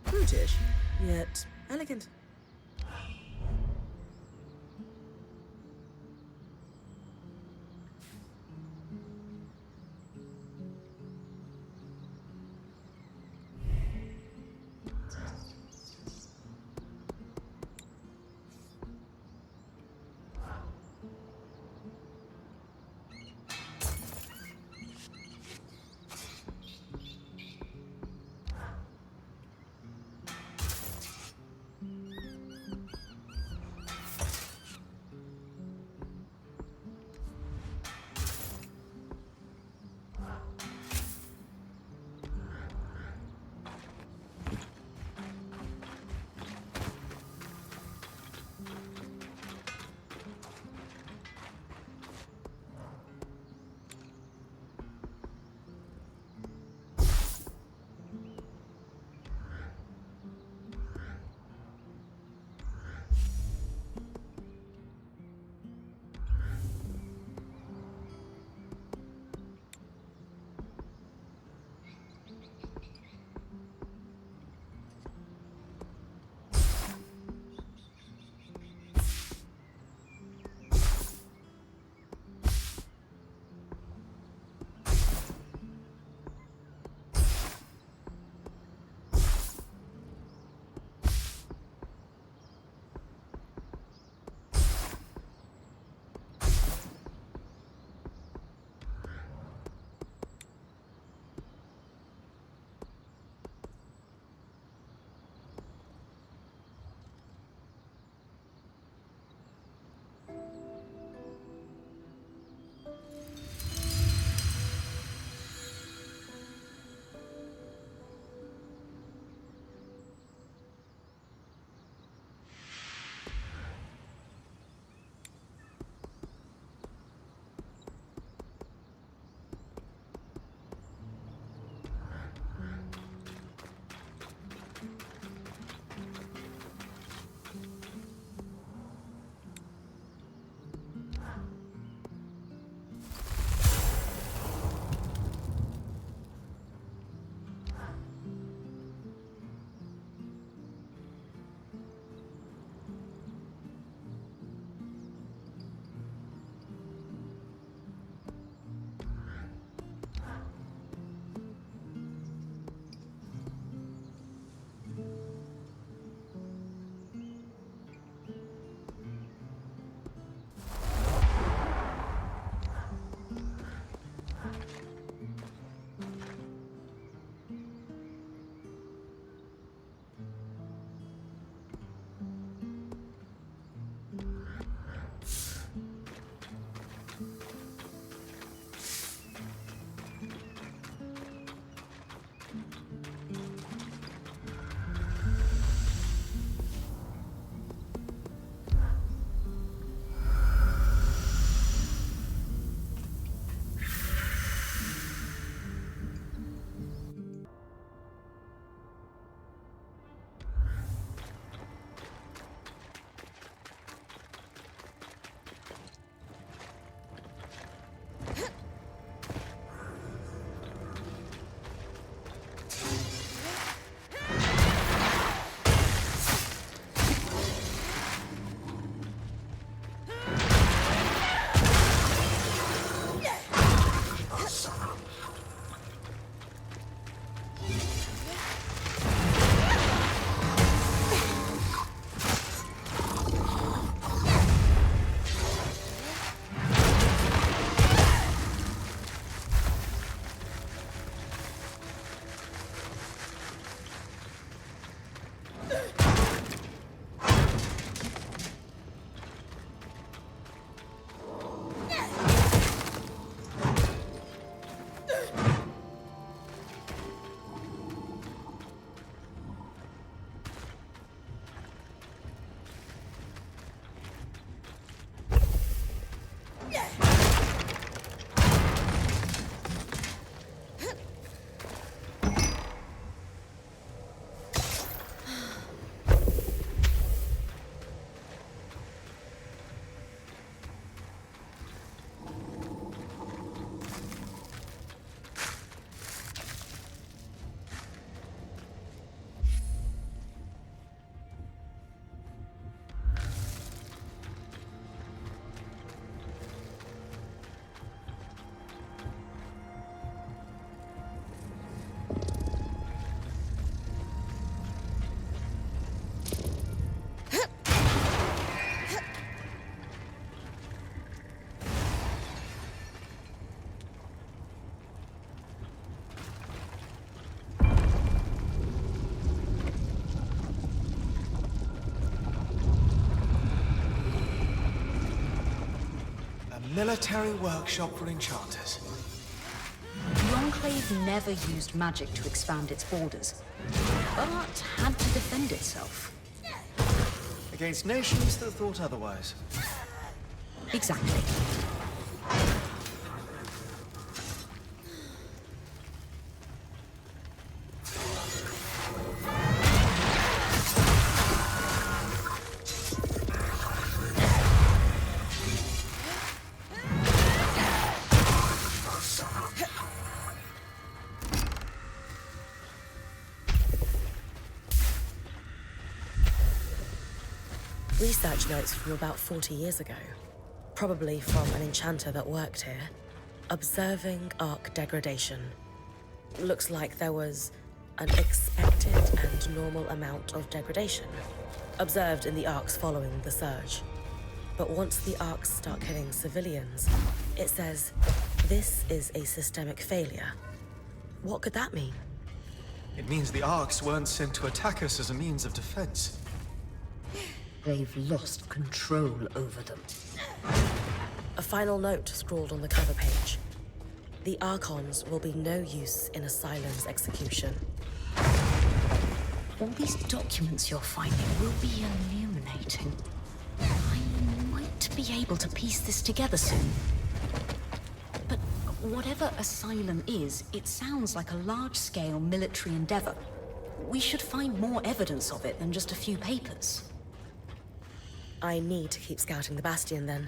Brutish, yet elegant. military workshop for enchanters. The Enclave never used magic to expand its borders, but had to defend itself. Against nations that thought otherwise. Exactly. Research notes from about 40 years ago, probably from an enchanter that worked here, observing Ark degradation. Looks like there was an expected and normal amount of degradation observed in the Arks following the surge. But once the Arks start killing civilians, it says this is a systemic failure. What could that mean? It means the Arks weren't sent to attack us as a means of defense. They've lost control over them. A final note scrawled on the cover page. The Archons will be no use in Asylum's execution. All these documents you're finding will be illuminating. I might be able to piece this together soon. But whatever Asylum is, it sounds like a large-scale military endeavor. We should find more evidence of it than just a few papers. I need to keep scouting the Bastion then.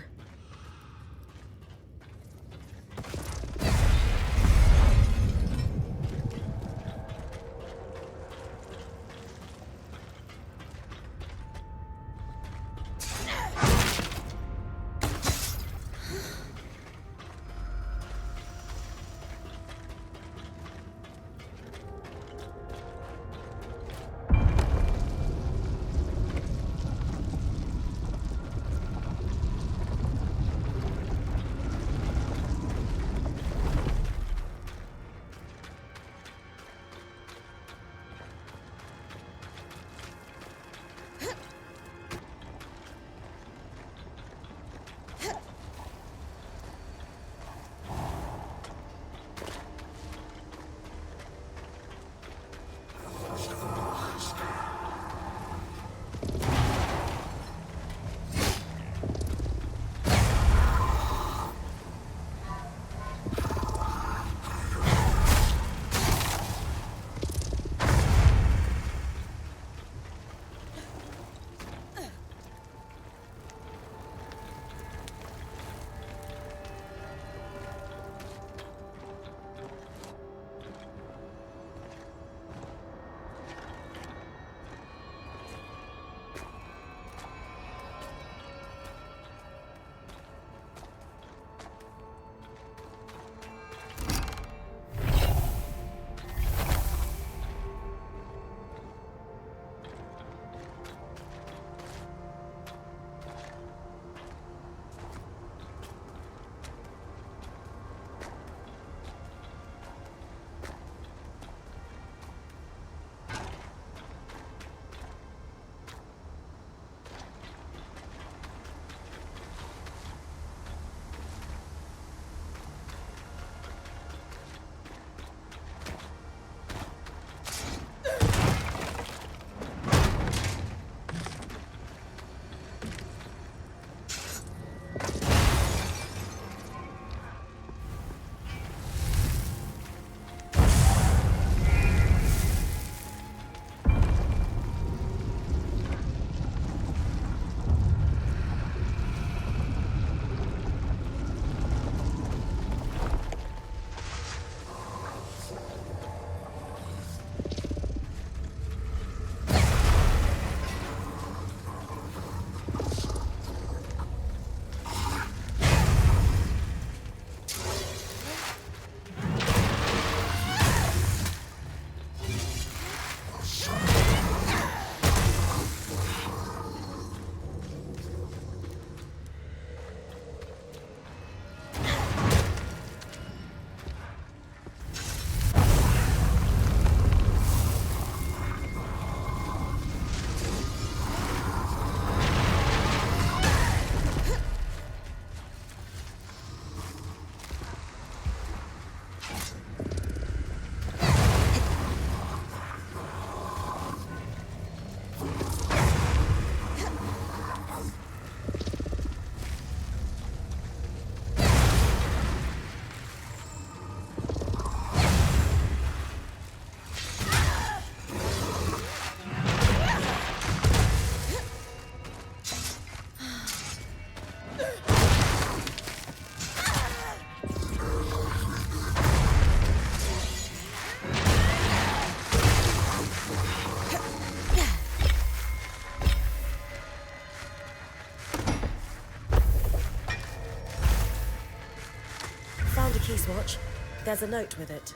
Keyswatch, there's a note with it.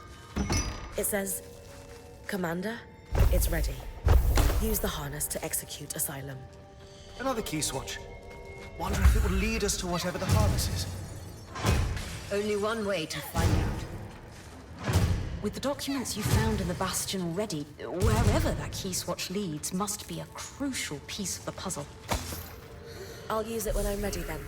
It says, Commander, it's ready. Use the harness to execute Asylum. Another key swatch. Wonder if it will lead us to whatever the harness is. Only one way to find out. With the documents you found in the Bastion already, wherever that key swatch leads must be a crucial piece of the puzzle. I'll use it when I'm ready then.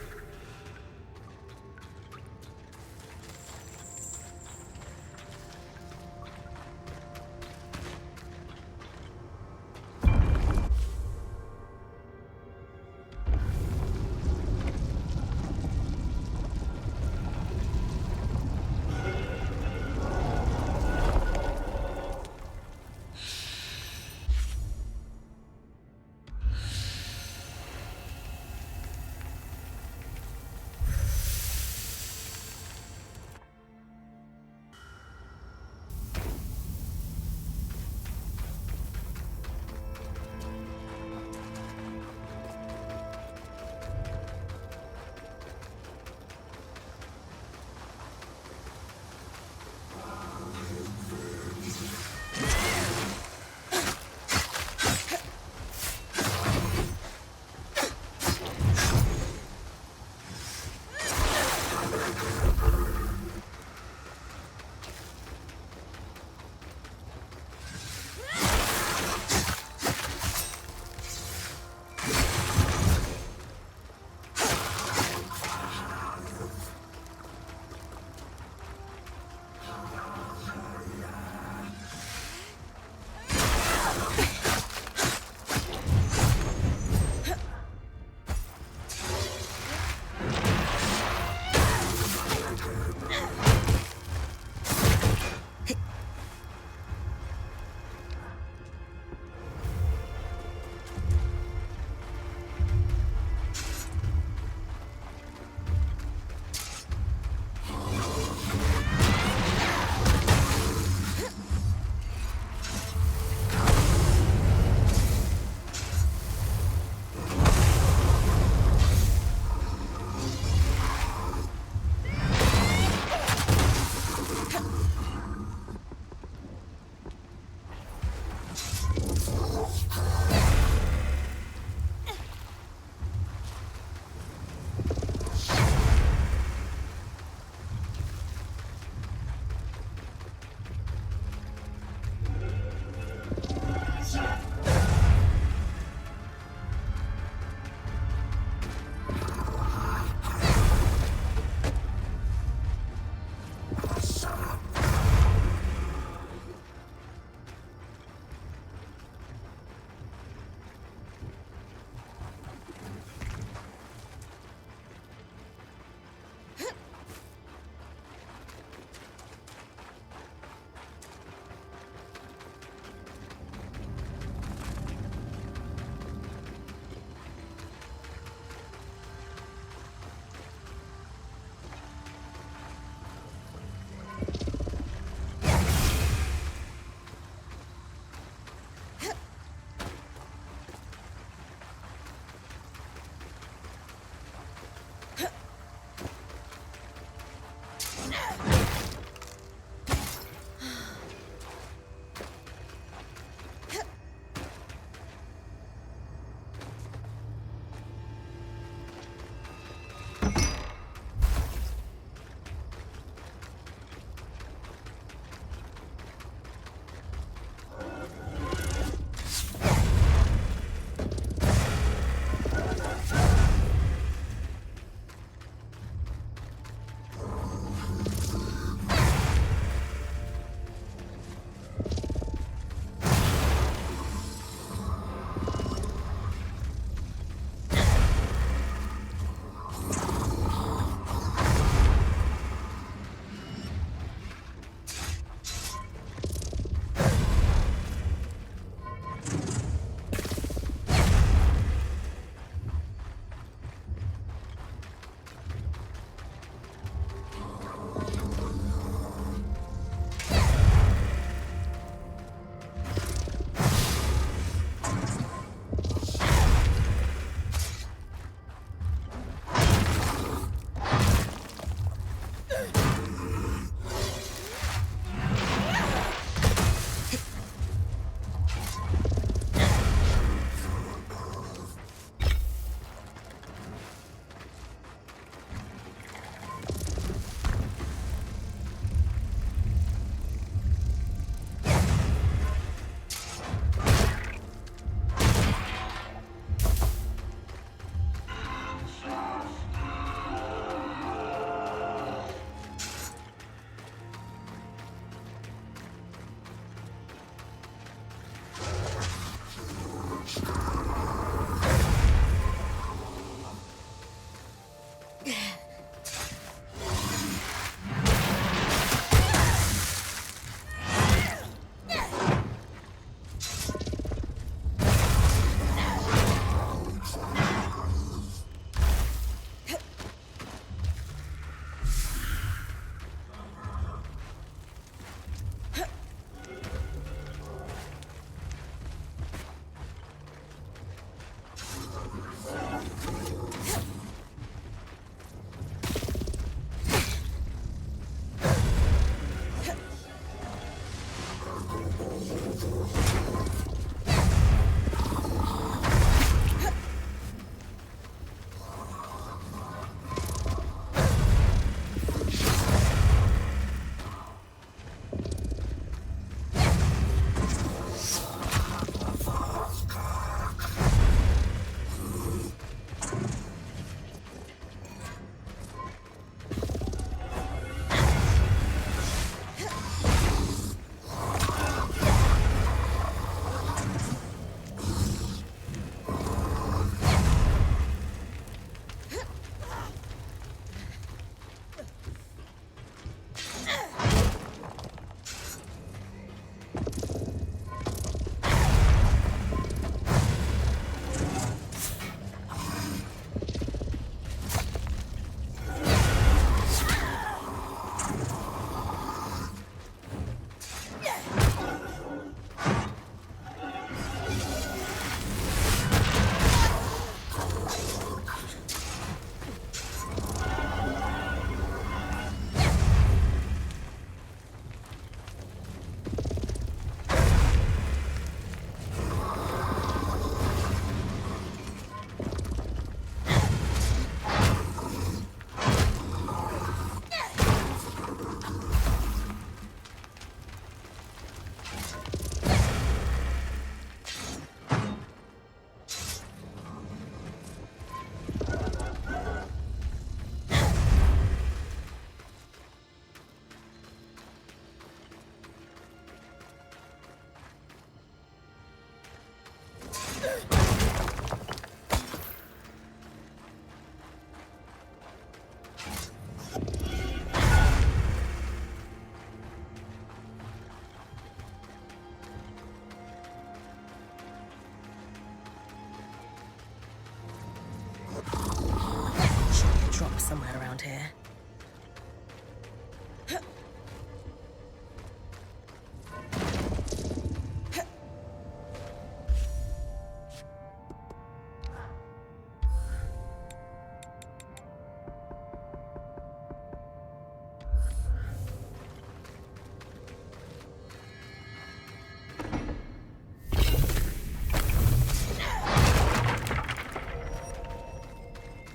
Somewhere around here.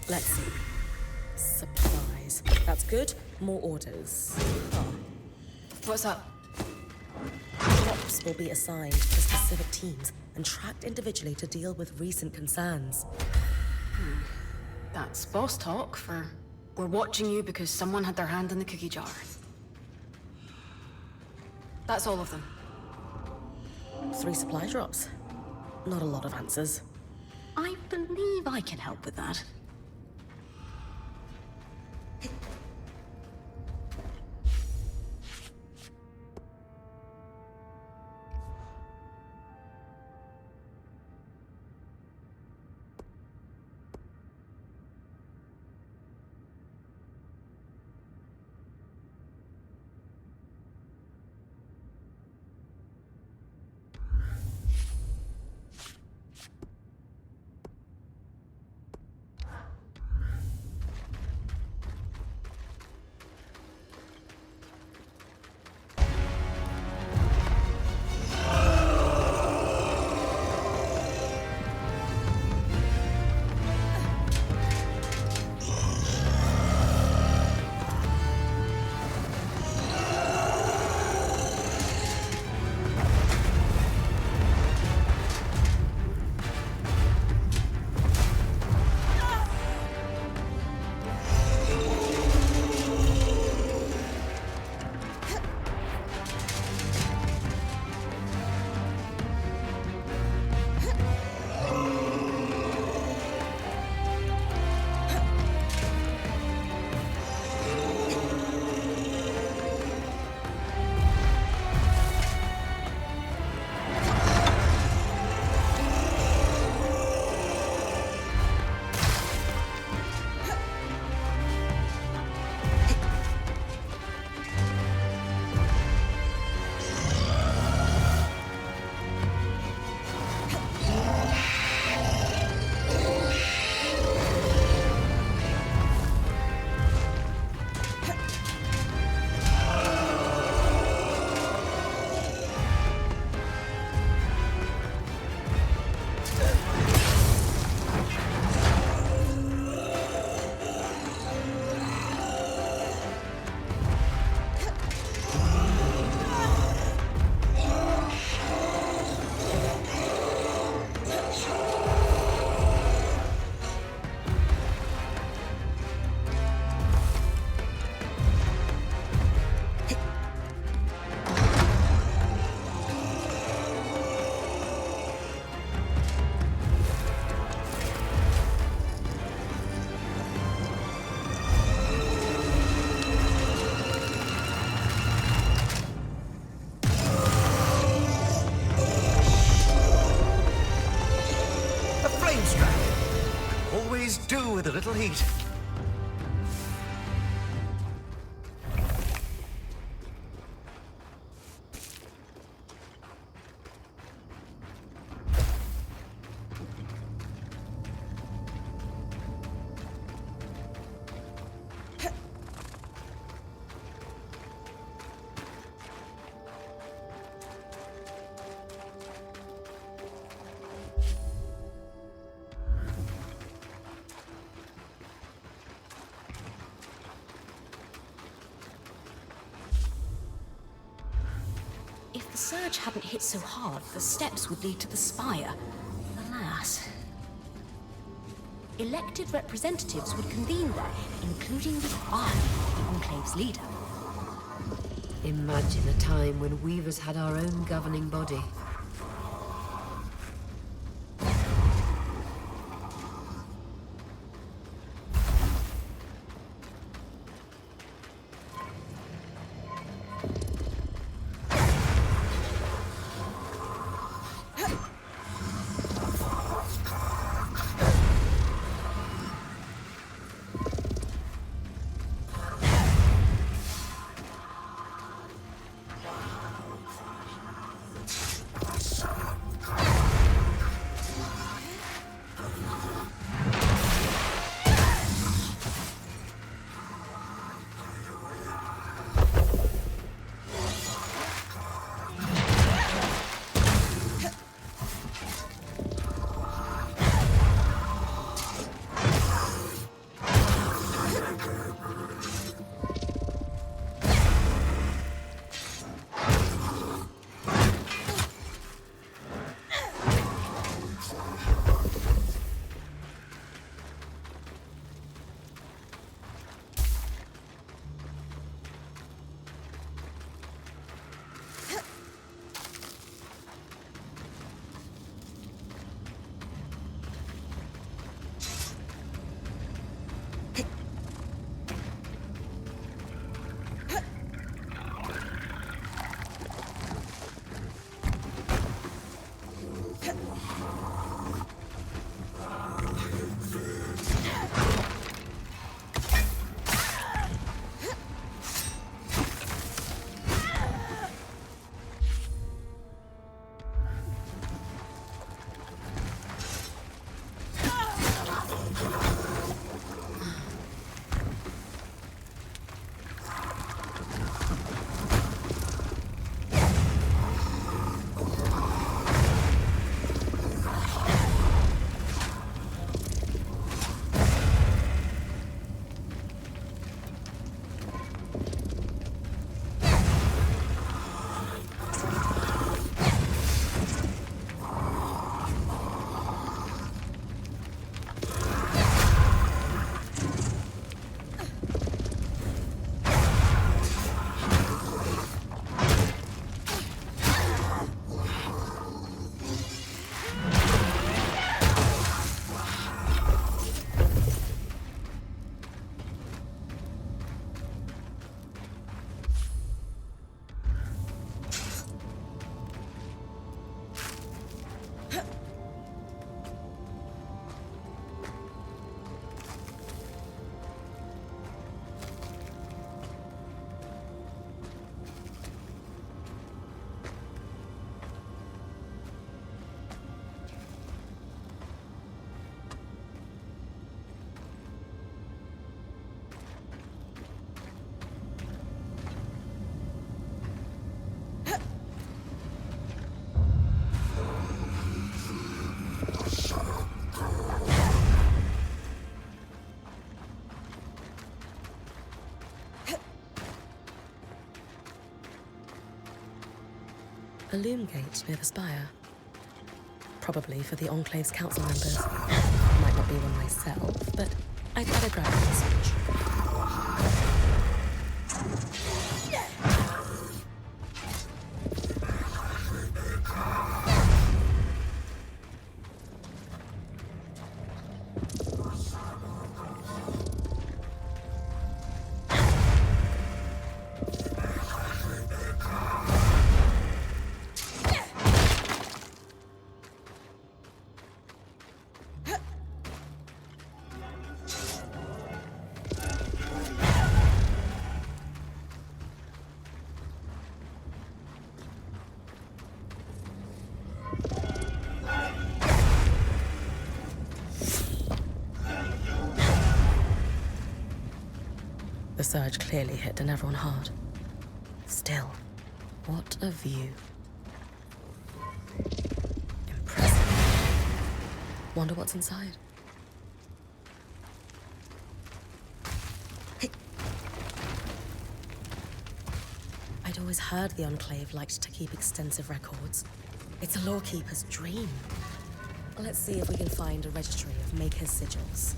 Let's see. Supplies. That's good. More orders. Oh. What's up? Ops will be assigned to specific teams and tracked individually to deal with recent concerns. That's boss talk for... We're watching you because someone had their hand in the cookie jar. That's all of them. 3 supply drops. Not a lot of answers. I believe I can help with that. do with a little heat. If the surge hadn't hit so hard, the steps would lead to the spire. Alas. Elected representatives would convene there, including the Enclave's leader. Imagine a time when Weavers had our own governing body. A loom gate near the spire. Probably for the Enclave's council members. Might not be one myself, but I'd better grab a message. The surge clearly hit Denevron hard. Still, what a view. Impressive. Wonder what's inside. I'd always heard the Enclave liked to keep extensive records. It's a lawkeeper's dream. Let's see if we can find a registry of Maker's sigils.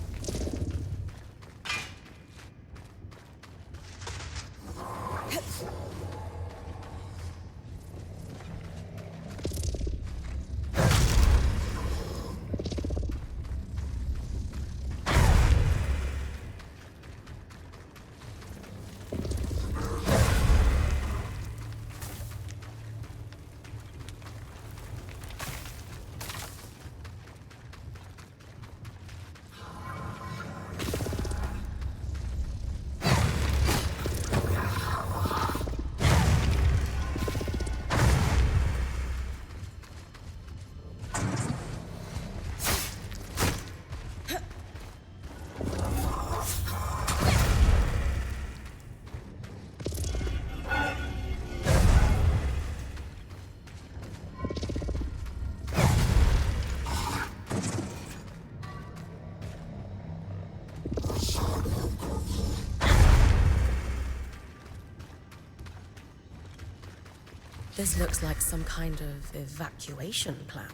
This looks like some kind of evacuation plan.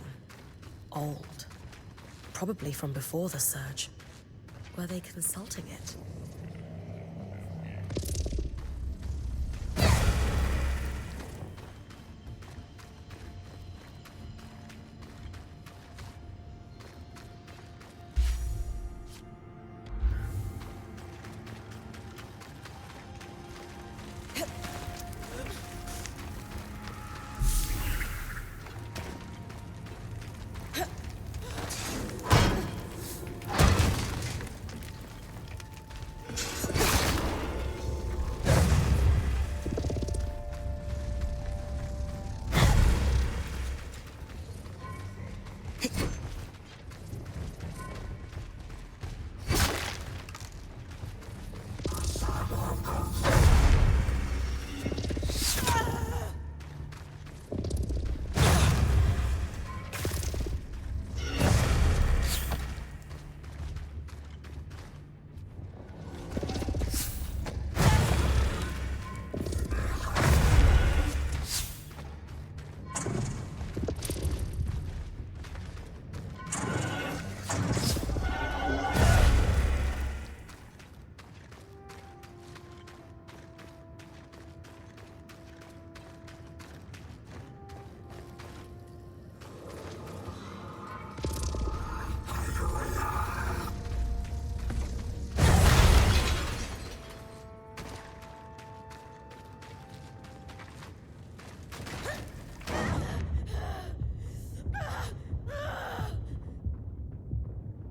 Old. Probably from before the surge. Were they consulting it?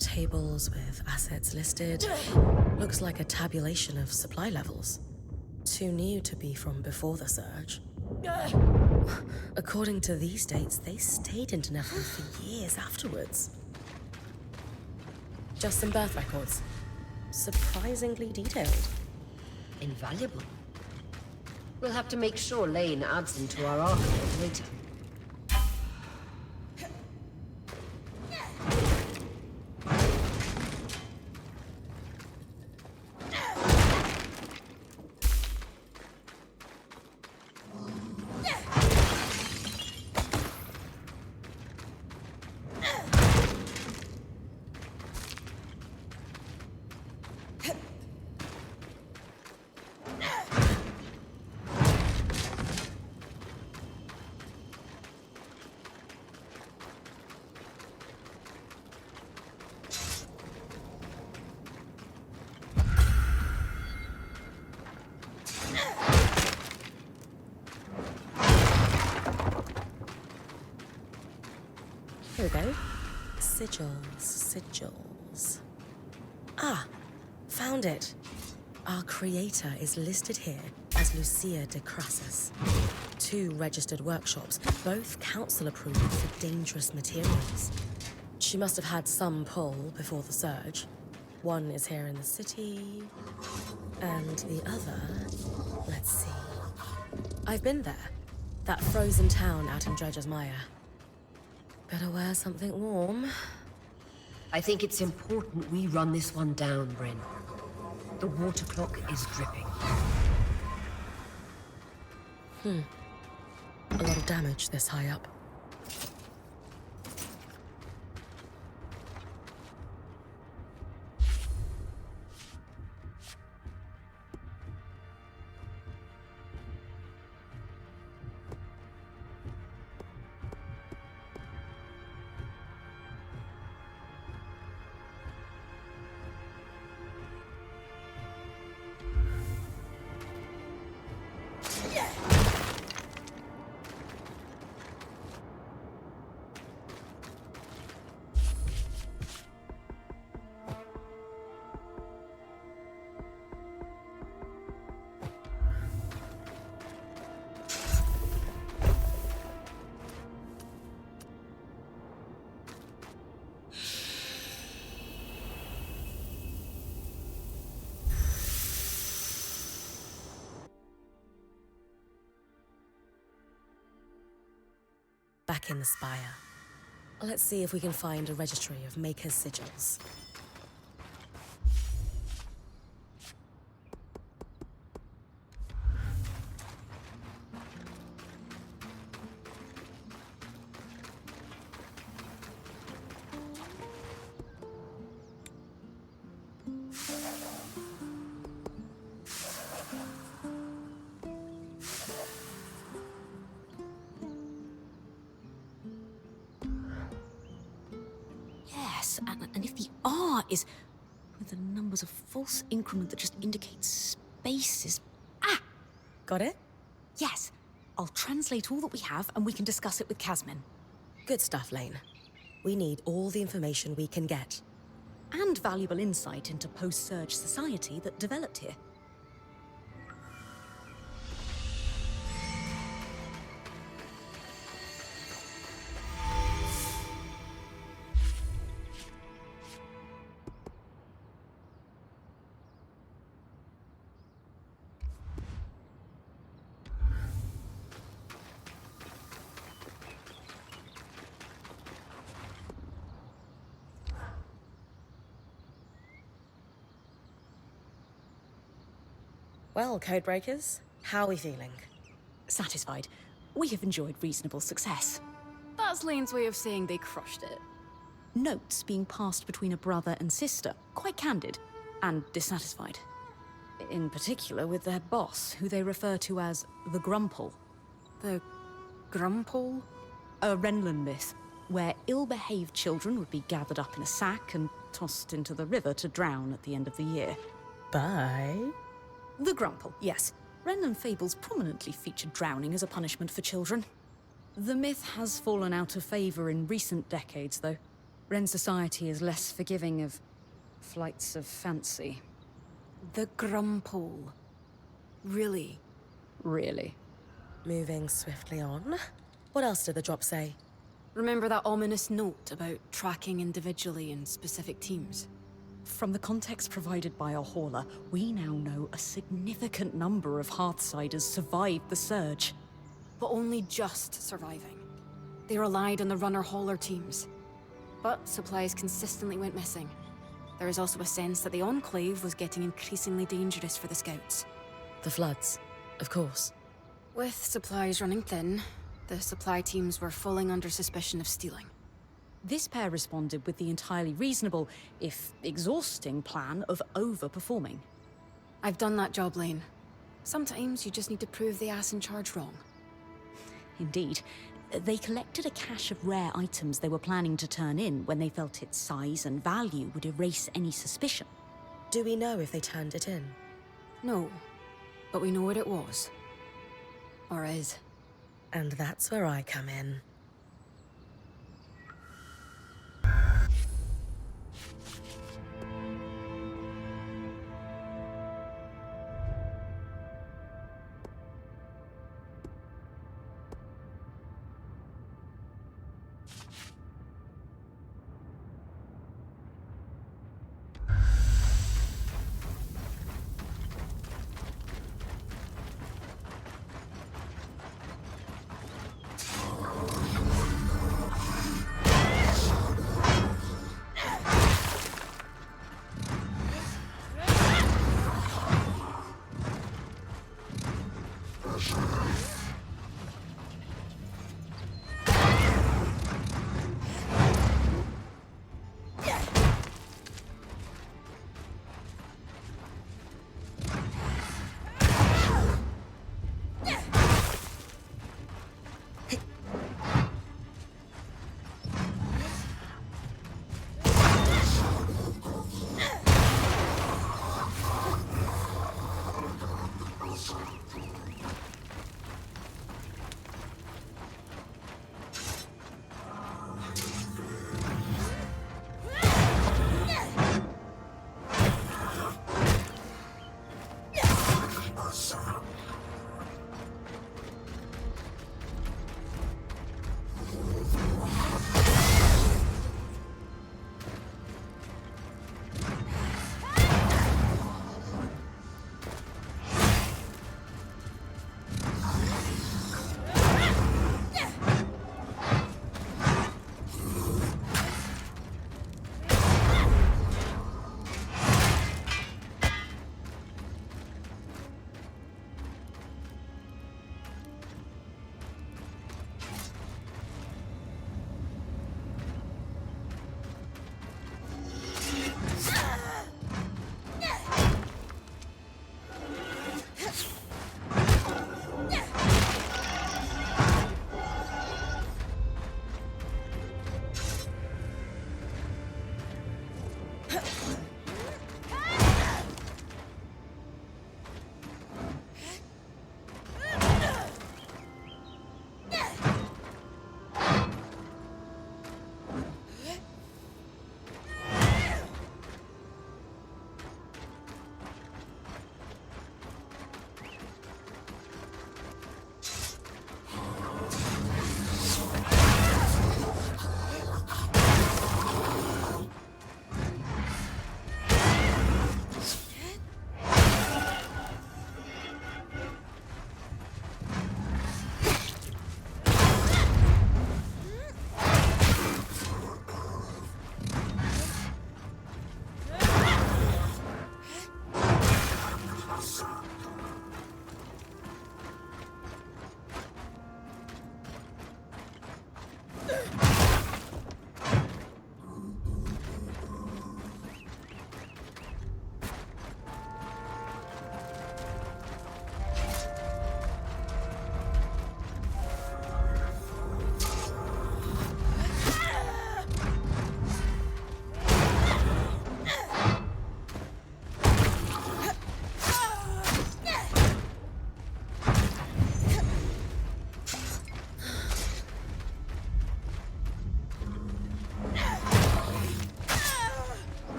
Tables with assets listed. Looks like a tabulation of supply levels. Too new to be from before the surge. According to these dates, they stayed in Denevron for years afterwards. Just some birth records. Surprisingly detailed. Invaluable. We'll have to make sure Lane adds them to our archive later. Here we go. Sigils. Ah, found it. Our creator is listed here as Lucia de Crassus. 2 registered workshops, both council approved for dangerous materials. She must have had some pull before the surge. One is here in the city. And the other, let's see. I've been there. That frozen town out in Dredger's Mire. Better wear something warm. I think it's important we run this one down, Bryn. The water clock is dripping. A lot of damage this high up. Back in the spire. Let's see if we can find a registry of Maker's sigils. Yes, and if the R is with the numbers of false increment that just indicates spaces. Ah! Got it? Yes. I'll translate all that we have and we can discuss it with Casmin. Good stuff, Lane. We need all the information we can get. And valuable insight into post-surge society that developed here. Well, Codebreakers, how are we feeling? Satisfied. We have enjoyed reasonable success. That's Lane's way of saying they crushed it. Notes being passed between a brother and sister, quite candid, and dissatisfied. In particular with their boss, who they refer to as the Grumple. The Grumple? A Renlund myth, where ill-behaved children would be gathered up in a sack and tossed into the river to drown at the end of the year. Bye. The Grumple, yes. Renlund fables prominently feature drowning as a punishment for children. The myth has fallen out of favor in recent decades, though. Ren society is less forgiving of flights of fancy. The Grumple. Really? Really. Moving swiftly on. What else did the drop say? Remember that ominous note about tracking individually in specific teams? From the context provided by our hauler, we now know a significant number of Hearthsiders survived the surge. But only just surviving. They relied on the runner-hauler teams. But supplies consistently went missing. There is also a sense that the Enclave was getting increasingly dangerous for the Scouts. The floods, of course. With supplies running thin, the supply teams were falling under suspicion of stealing. This pair responded with the entirely reasonable, if exhausting, plan of overperforming. I've done that job, Lane. Sometimes you just need to prove the ass in charge wrong. Indeed. They collected a cache of rare items they were planning to turn in when they felt its size and value would erase any suspicion. Do we know if they turned it in? No, but we know what it was. Or is. And that's where I come in.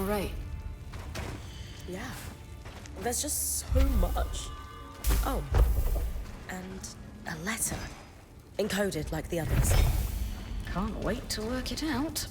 all right? Yeah. There's just so much. Oh. And a letter. Encoded like the others. Can't wait to work it out.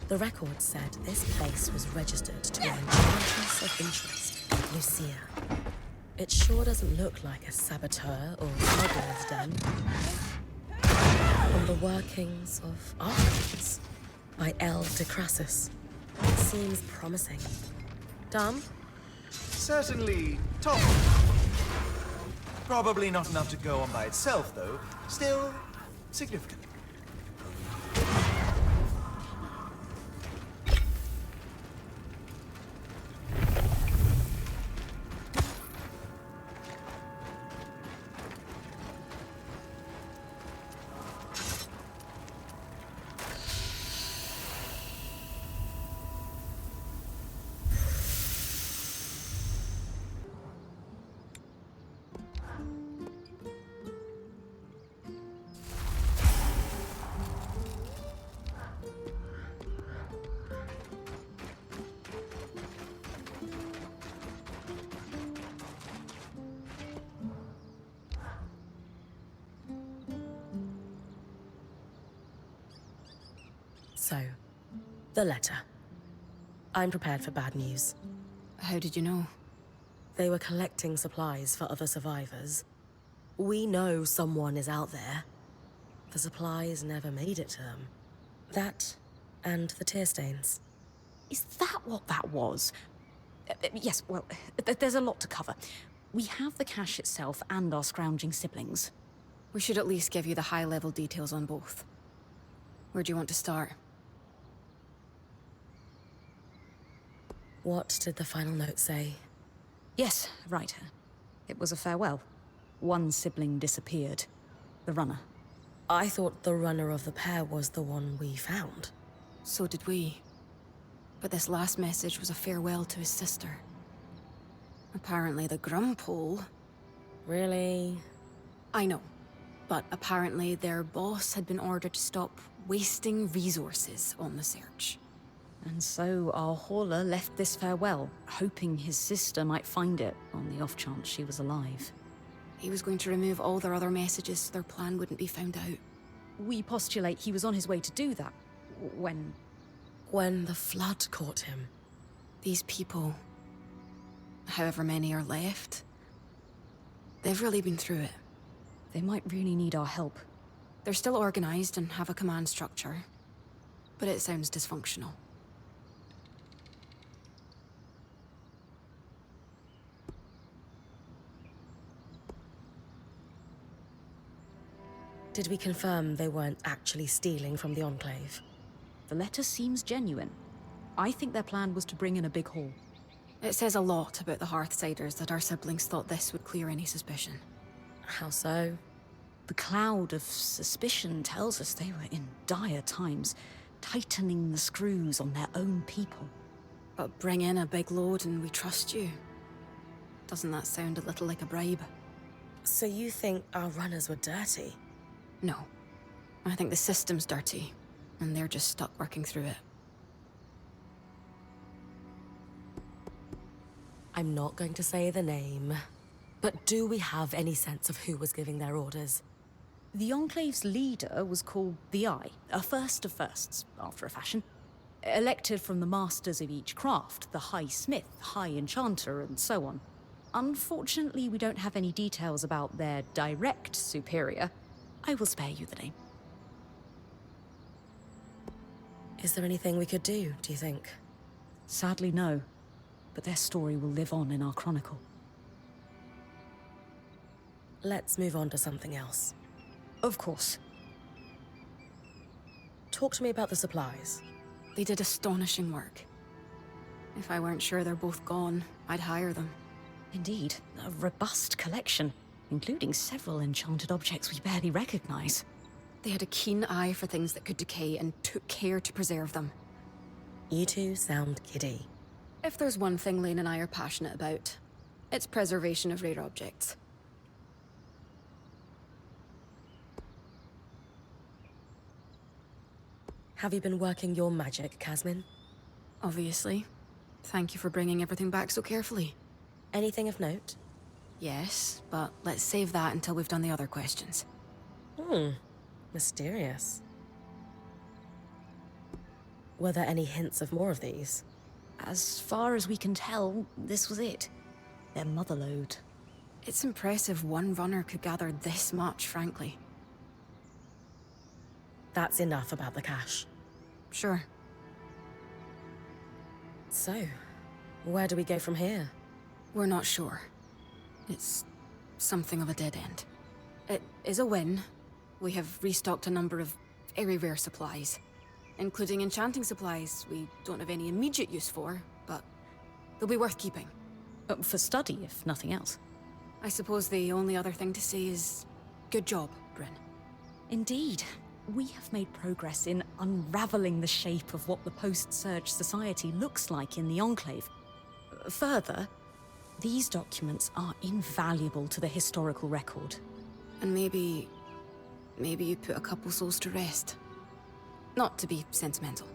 The record said this place was registered to an enchantress of interest, Lucia. It sure doesn't look like a saboteur or smuggler's den. On the workings of archives by L. de Crassus. It seems promising. Dumb? Certainly top. Probably not enough to go on by itself, though. Still significant. So, the letter. I'm prepared for bad news. How did you know? They were collecting supplies for other survivors. We know someone is out there. The supplies never made it to them. That, and the tear stains. Is that what that was? Yes, well, there's a lot to cover. We have the cache itself and our scrounging siblings. We should at least give you the high-level details on both. Where do you want to start? What did the final note say? Yes, right. It was a farewell. One sibling disappeared. The runner. I thought the runner of the pair was the one we found. So did we. But this last message was a farewell to his sister. Apparently the Grumpole... Really? I know. But apparently their boss had been ordered to stop wasting resources on the search. And so our hauler left this farewell, hoping his sister might find it on the off chance she was alive. He was going to remove all their other messages so their plan wouldn't be found out. We postulate he was on his way to do that when... When the flood caught him. These people, however many are left, they've really been through it. They might really need our help. They're still organized and have a command structure, but it sounds dysfunctional. Did we confirm they weren't actually stealing from the Enclave? The letter seems genuine. I think their plan was to bring in a big haul. It says a lot about the Hearthsiders that our siblings thought this would clear any suspicion. How so? The cloud of suspicion tells us they were in dire times, tightening the screws on their own people. But bring in a big load and we trust you. Doesn't that sound a little like a bribe? So you think our runners were dirty? No. I think the system's dirty, and they're just stuck working through it. I'm not going to say the name, but do we have any sense of who was giving their orders? The Enclave's leader was called the Eye, a first of firsts, after a fashion. Elected from the masters of each craft, the High Smith, High Enchanter, and so on. Unfortunately, we don't have any details about their direct superior. I will spare you the name. Is there anything we could do, do you think? Sadly, no. But their story will live on in our chronicle. Let's move on to something else. Of course. Talk to me about the supplies. They did astonishing work. If I weren't sure they're both gone, I'd hire them. Indeed, a robust collection, including several enchanted objects we barely recognize. They had a keen eye for things that could decay and took care to preserve them. You two sound giddy. If there's one thing Lane and I are passionate about, it's preservation of rare objects. Have you been working your magic, Casmin? Obviously. Thank you for bringing everything back so carefully. Anything of note? Yes, but let's save that until we've done the other questions. Mysterious. Were there any hints of more of these? As far as we can tell, this was it. Their motherlode. It's impressive one runner could gather this much, frankly. That's enough about the cache. Sure. So, where do we go from here? We're not sure. It's something of a dead end. It is a win. We have restocked a number of very rare supplies, including enchanting supplies we don't have any immediate use for, but they'll be worth keeping. For study, if nothing else. I suppose the only other thing to say is, good job, Bryn. Indeed. We have made progress in unraveling the shape of what the post-Surge society looks like in the Enclave. Further, these documents are invaluable to the historical record. And maybe you put a couple souls to rest. Not to be sentimental.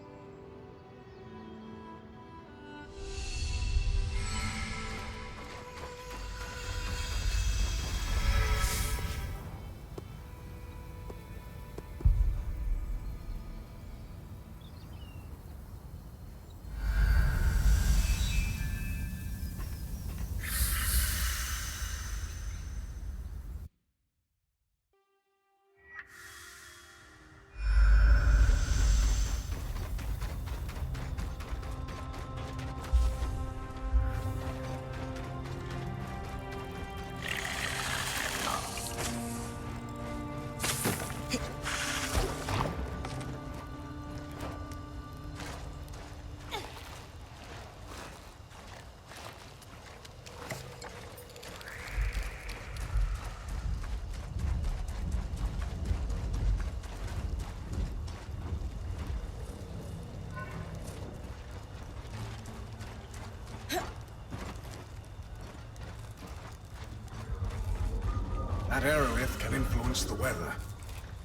That aerolith can influence the weather.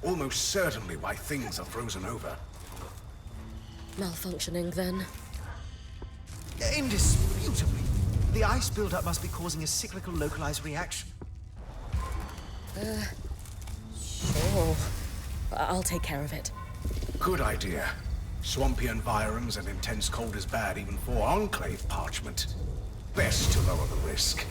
Almost certainly why things are frozen over. Malfunctioning, then. Indisputably. The ice buildup must be causing a cyclical localized reaction. Sure. I'll take care of it. Good idea. Swampy environs and intense cold is bad even for Enclave parchment. Best to lower the risk.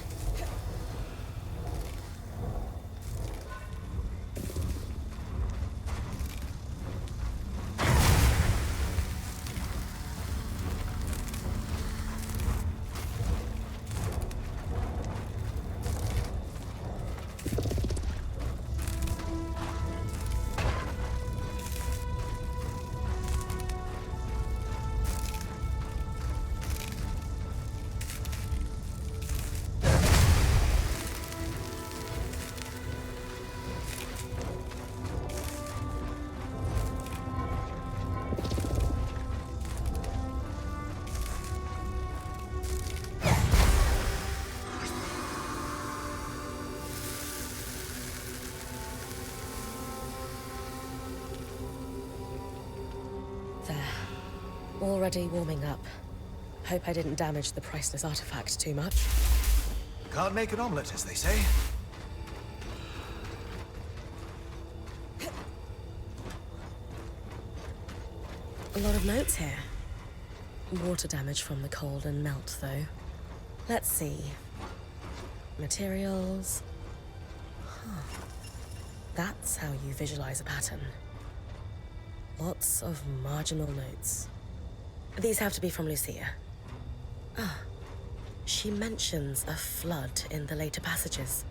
There. Already warming up. Hope I didn't damage the priceless artifact too much. Can't make an omelette, as they say. A lot of notes here. Water damage from the cold and melt, though. Let's see. Materials. Huh. That's how you visualize a pattern. Lots of marginal notes. These have to be from Lucia. Ah. She mentions a flood in the later passages.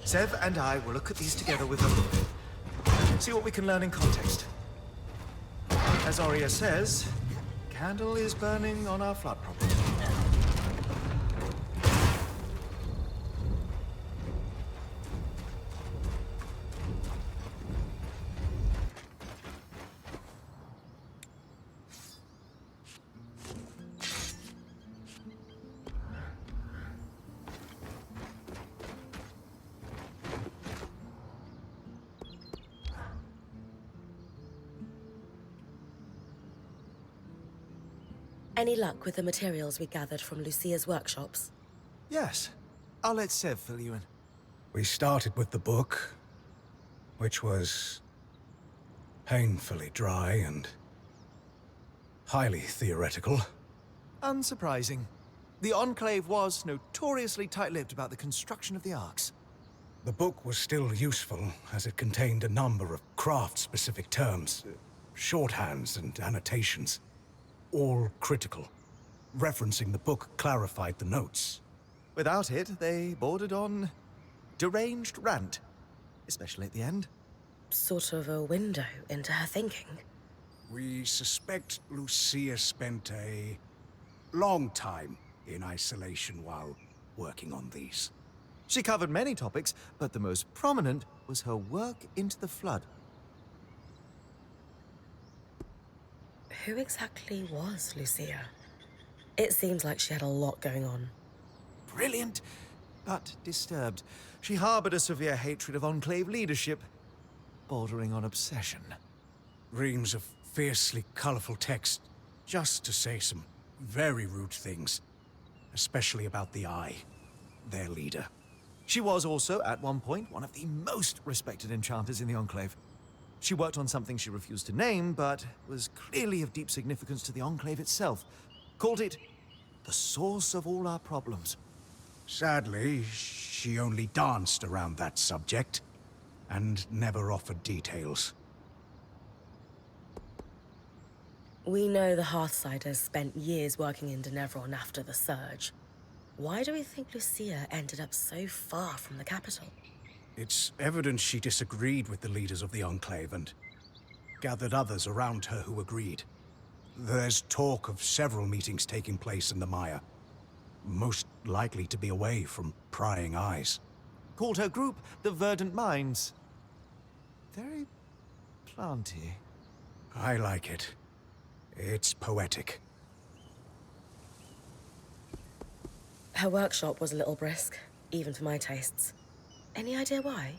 Sev and I will look at these together with them. See what we can learn in context. As Aurea says, candle is burning on our flood problem. Any luck with the materials we gathered from Lucia's workshops? Yes. I'll let Sev fill you in. We started with the book, which was painfully dry and highly theoretical. Unsurprising. The Enclave was notoriously tight-lipped about the construction of the arcs. The book was still useful, as it contained a number of craft-specific terms, shorthands and annotations. All critical. Referencing the book clarified the notes. Without it, they bordered on deranged rant, especially at the end. Sort of a window into her thinking. We suspect Lucia spent a long time in isolation while working on these. She covered many topics, but the most prominent was her work into the flood. Who exactly was Lucia? It seems like she had a lot going on. Brilliant, but disturbed. She harbored a severe hatred of Enclave leadership, bordering on obsession. Reams of fiercely colorful text, just to say some very rude things. Especially about the Eye, their leader. She was also, at one point, one of the most respected enchanters in the Enclave. She worked on something she refused to name, but was clearly of deep significance to the Enclave itself. Called it the source of all our problems. Sadly, she only danced around that subject, and never offered details. We know the Hearthsiders spent years working in Denevron after the Surge. Why do we think Lucia ended up so far from the capital? It's evident she disagreed with the leaders of the Enclave and gathered others around her who agreed. There's talk of several meetings taking place in the Mire, most likely to be away from prying eyes. Called her group the Verdant Minds. Very planty. I like it. It's poetic. Her workshop was a little brisk, even for my tastes. Any idea why?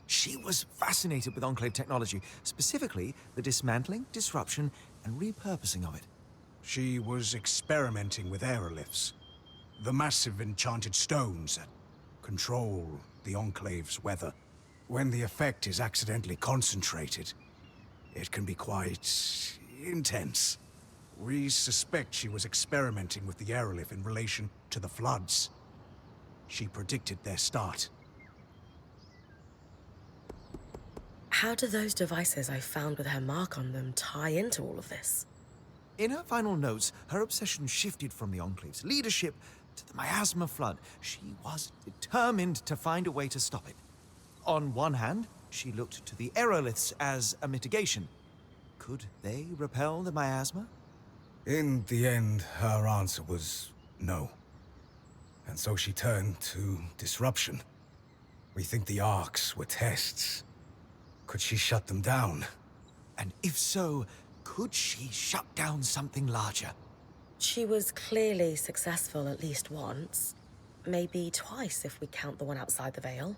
She was fascinated with Enclave technology, specifically the dismantling, disruption, and repurposing of it. She was experimenting with aeroliths, the massive enchanted stones that control the Enclave's weather. When the effect is accidentally concentrated, it can be quite intense. We suspect she was experimenting with the aerolith in relation to the floods. She predicted their start. How do those devices I found with her mark on them tie into all of this? In her final notes, her obsession shifted from the Enclave's leadership to the miasma flood. She was determined to find a way to stop it. On one hand, she looked to the aeroliths as a mitigation. Could they repel the miasma? In the end, her answer was no. And so she turned to disruption. We think the arcs were tests. Could she shut them down? And if so, could she shut down something larger? She was clearly successful at least once. Maybe twice if we count the one outside the Veil.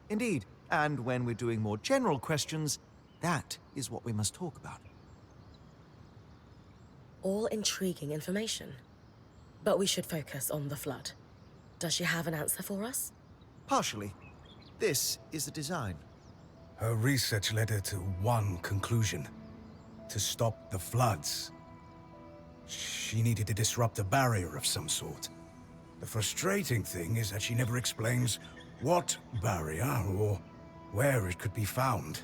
Indeed, and when we're doing more general questions, that is what we must talk about. All intriguing information. But we should focus on the flood. Does she have an answer for us? Partially. This is the design. Her research led her to one conclusion: to stop the floods. She needed to disrupt a barrier of some sort. The frustrating thing is that she never explains what barrier or where it could be found.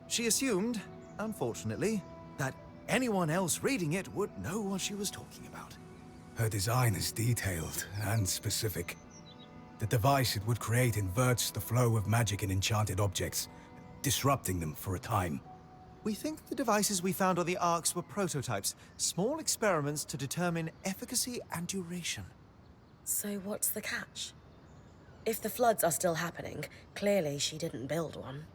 She assumed, unfortunately, that anyone else reading it would know what she was talking about. Her design is detailed and specific. The device it would create inverts the flow of magic and enchanted objects, disrupting them for a time. We think the devices we found on the arcs were prototypes, small experiments to determine efficacy and duration. So what's the catch? If the floods are still happening, clearly she didn't build one.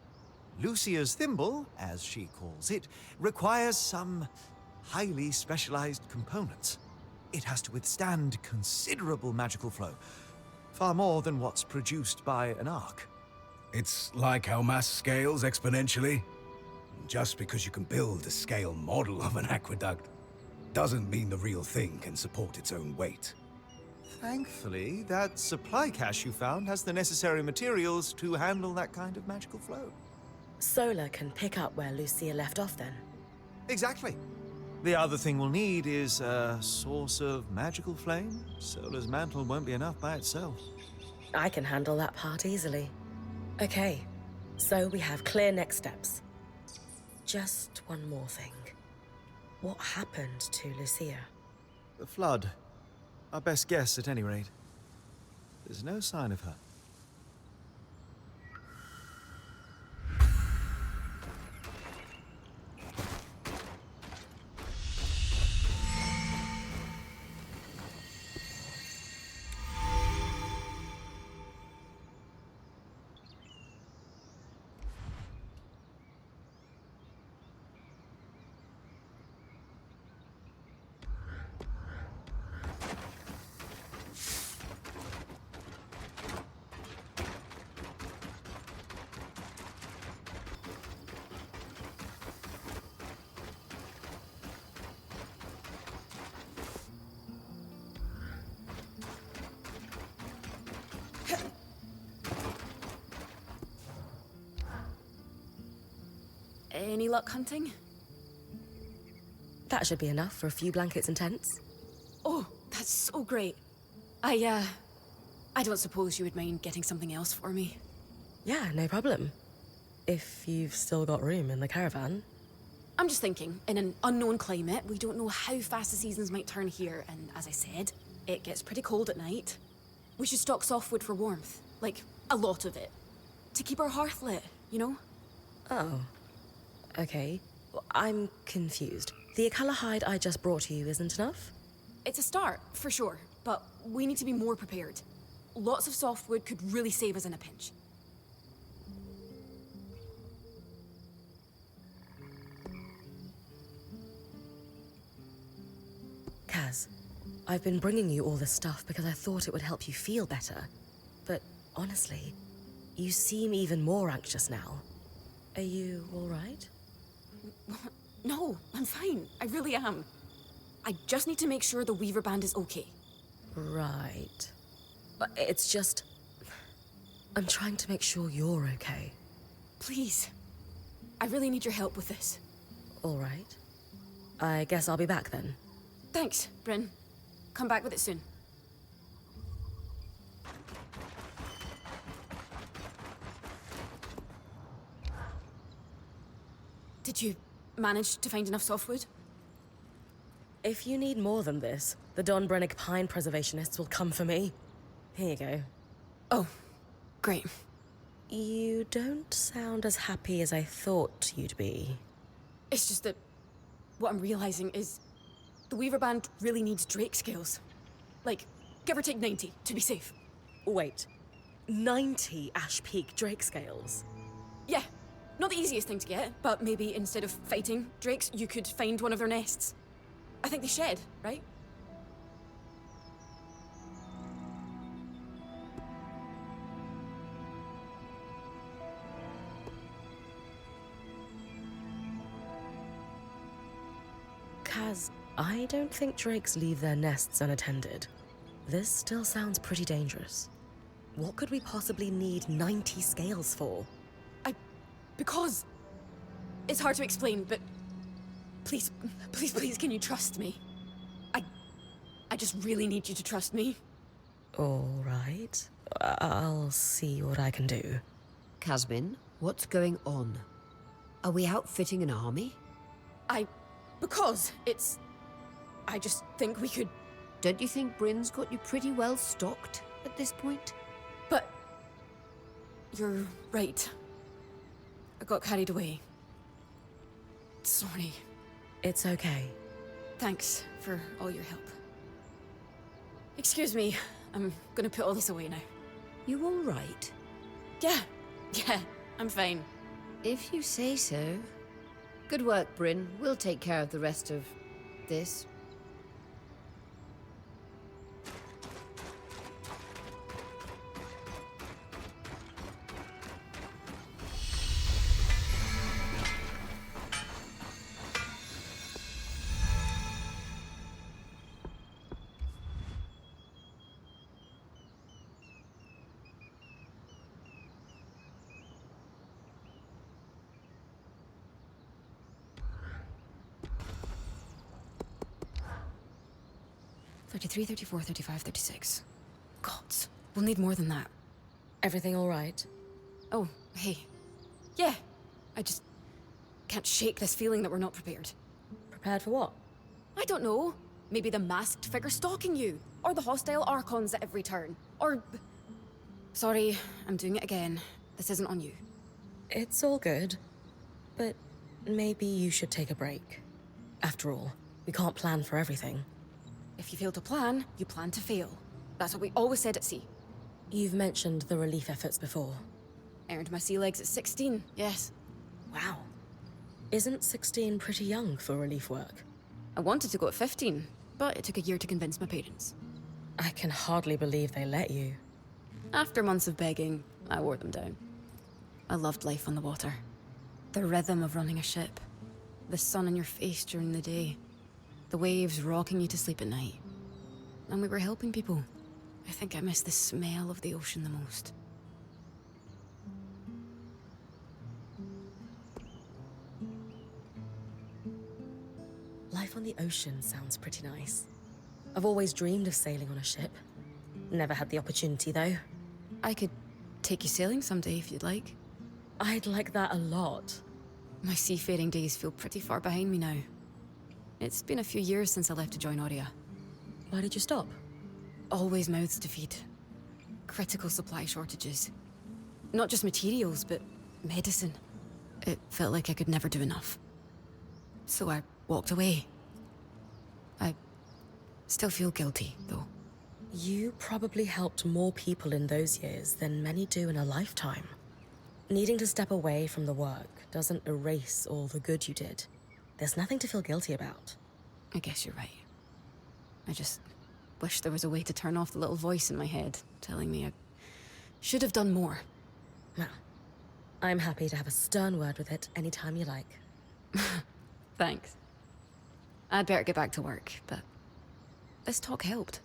Lucia's thimble, as she calls it, requires some highly specialized components. It has to withstand considerable magical flow, far more than what's produced by an arc. It's like how mass scales exponentially. Just because you can build a scale model of an aqueduct doesn't mean the real thing can support its own weight. Thankfully, that supply cache you found has the necessary materials to handle that kind of magical flow. Solar can pick up where Lucia left off then. Exactly. The other thing we'll need is a source of magical flame. Solar's mantle won't be enough by itself. I can handle that part easily. Okay, so we have clear next steps. Just one more thing. What happened to Lucia? The flood. Our best guess, at any rate. There's no sign of her. Any luck hunting? That should be enough for a few blankets and tents. Oh, that's so great. I don't suppose you would mind getting something else for me. Yeah, no problem. If you've still got room in the caravan. I'm just thinking, in an unknown climate, we don't know how fast the seasons might turn here, and as I said, it gets pretty cold at night. We should stock softwood for warmth. Like, a lot of it. To keep our hearth lit, you know? Oh. Okay. Well, I'm confused. The Akala hide I just brought you isn't enough? It's a start, for sure, but we need to be more prepared. Lots of softwood could really save us in a pinch. Kaz, I've been bringing you all this stuff because I thought it would help you feel better. But honestly, You seem even more anxious now. Are you all right? No, I'm fine. I really am. I just need to make sure the Weaver Band is okay. Right. But it's just... I'm trying to make sure you're okay. Please. I really need your help with this. All right. I guess I'll be back then. Thanks, Bryn. Come back with it soon. Did you manage to find enough softwood? If you need more than this, the Don Brennick Pine Preservationists will come for me. Here you go. Oh, great. You don't sound as happy as I thought you'd be. It's just that what I'm realizing is the Weaver Band really needs Drake scales. Like, give or take 90 to be safe. Wait, 90 Ash Peak Drake scales? Yeah, not the easiest thing to get, but maybe instead of fighting drakes, you could find one of their nests. I think they shed, right? Kaz, I don't think drakes leave their nests unattended. This still sounds pretty dangerous. What could we possibly need 90 scales for? Because... It's hard to explain, but... Please, please, please, can you trust me? I just really need you to trust me. All right. I'll see what I can do. Casbin, what's going on? Are we outfitting an army? Because it's... I just think we could... Don't you think Bryn's got you pretty well stocked at this point? But... You're right. I got carried away. Sorry. It's okay. Thanks for all your help. Excuse me, I'm gonna put all this away now. You all right? Yeah, I'm fine. If you say so. Good work, Bryn. We'll take care of the rest of this. $33, $34, $35, $36. Gods, we'll need more than that. Everything all right? Oh, hey. Yeah, I just can't shake this feeling that we're not prepared. Prepared for what? I don't know. Maybe the masked figure stalking you, or the hostile Archons at every turn, or... Sorry, I'm doing it again. This isn't on you. It's all good. But maybe you should take a break. After all, we can't plan for everything. If you fail to plan, you plan to fail. That's what we always said at sea. You've mentioned the relief efforts before. Earned my sea legs at 16, yes. Wow. Isn't 16 pretty young for relief work? I wanted to go at 15, but it took a year to convince my parents. I can hardly believe they let you. After months of begging, I wore them down. I loved life on the water. The rhythm of running a ship. The sun on your face during the day. The waves rocking you to sleep at night. And we were helping people. I think I miss the smell of the ocean the most. Life on the ocean sounds pretty nice. I've always dreamed of sailing on a ship. Never had the opportunity, though. I could take you sailing someday if you'd like. I'd like that a lot. My seafaring days feel pretty far behind me now. It's been a few years since I left to join Aurea. Why did you stop? Always mouths to feed. Critical supply shortages. Not just materials, but medicine. It felt like I could never do enough. So I walked away. I still feel guilty, though. You probably helped more people in those years than many do in a lifetime. Needing to step away from the work doesn't erase all the good you did. There's nothing to feel guilty about. I guess you're right. I just wish there was a way to turn off the little voice in my head telling me I should have done more. Well, I'm happy to have a stern word with it anytime you like. Thanks. I'd better get back to work, but this talk helped.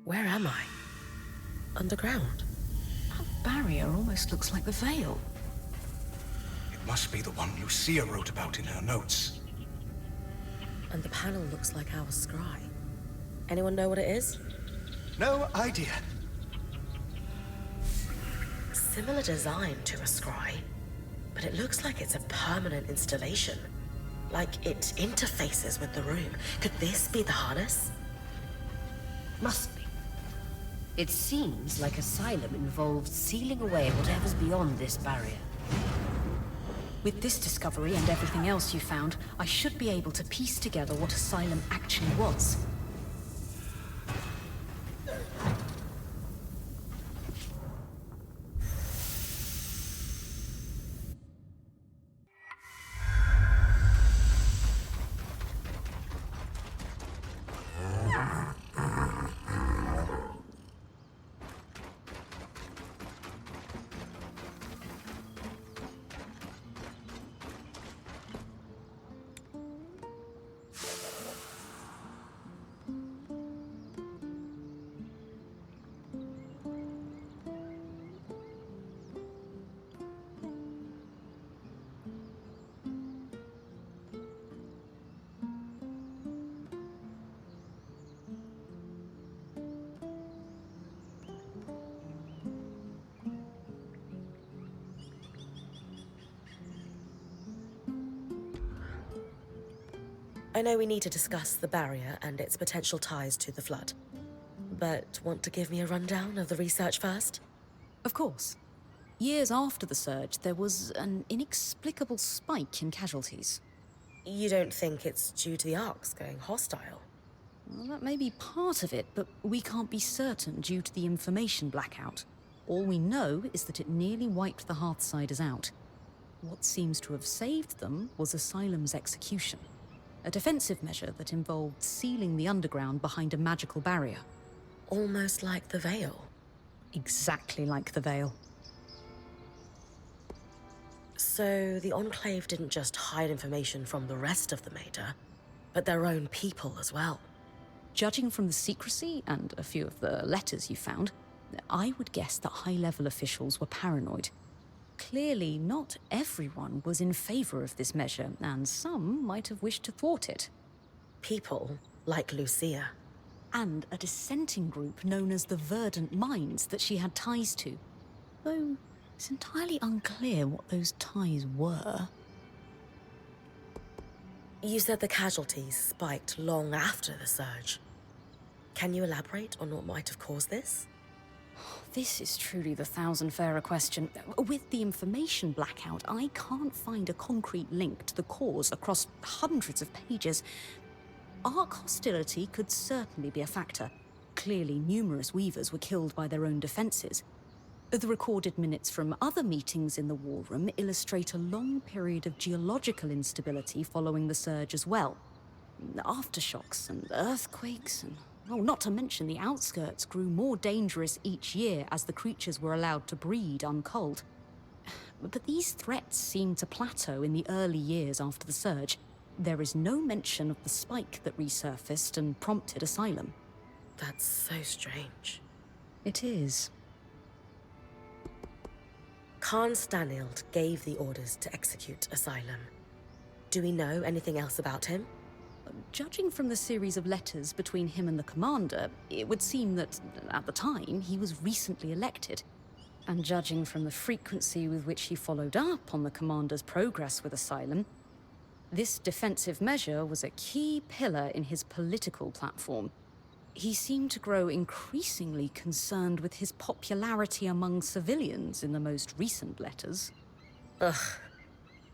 Where am I? Underground? That barrier almost looks like the Veil. It must be the one Lucia wrote about in her notes. And the panel looks like our scry. Anyone know what it is? No idea. Similar design to a scry, but it looks like it's a permanent installation. Like it interfaces with the room. Could this be the harness? Must be. It seems like Asylum involves sealing away whatever's beyond this barrier. With this discovery and everything else you found, I should be able to piece together what Asylum actually was. I know we need to discuss the barrier and its potential ties to the Flood. But want to give me a rundown of the research first? Of course. Years after the surge, there was an inexplicable spike in casualties. You don't think it's due to the Arks going hostile? Well, that may be part of it, but we can't be certain due to the information blackout. All we know is that it nearly wiped the Hearthsiders out. What seems to have saved them was Asylum's execution. A defensive measure that involved sealing the underground behind a magical barrier. Almost like the Veil. Exactly like the Veil. So the Enclave didn't just hide information from the rest of the Mater, but their own people as well. Judging from the secrecy and a few of the letters you found, I would guess that high-level officials were paranoid. Clearly, not everyone was in favor of this measure, and some might have wished to thwart it. People like Lucia. And a dissenting group known as the Verdant Minds that she had ties to. Though it's entirely unclear what those ties were. You said the casualties spiked long after the surge. Can you elaborate on what might have caused this? This is truly the thousand-fairer question. With the information blackout, I can't find a concrete link to the cause across hundreds of pages. Ark hostility could certainly be a factor. Clearly, numerous Weavers were killed by their own defenses. The recorded minutes from other meetings in the War Room illustrate a long period of geological instability following the surge as well. Aftershocks and earthquakes and... oh, not to mention the outskirts grew more dangerous each year as the creatures were allowed to breed unculled. But these threats seemed to plateau in the early years after the surge. There is no mention of the spike that resurfaced and prompted Asylum. That's so strange. It is. Khan Stanild gave the orders to execute Asylum. Do we know anything else about him? Judging from the series of letters between him and the commander, it would seem that, at the time, he was recently elected. And judging from the frequency with which he followed up on the commander's progress with Asylum, this defensive measure was a key pillar in his political platform. He seemed to grow increasingly concerned with his popularity among civilians in the most recent letters. Ugh,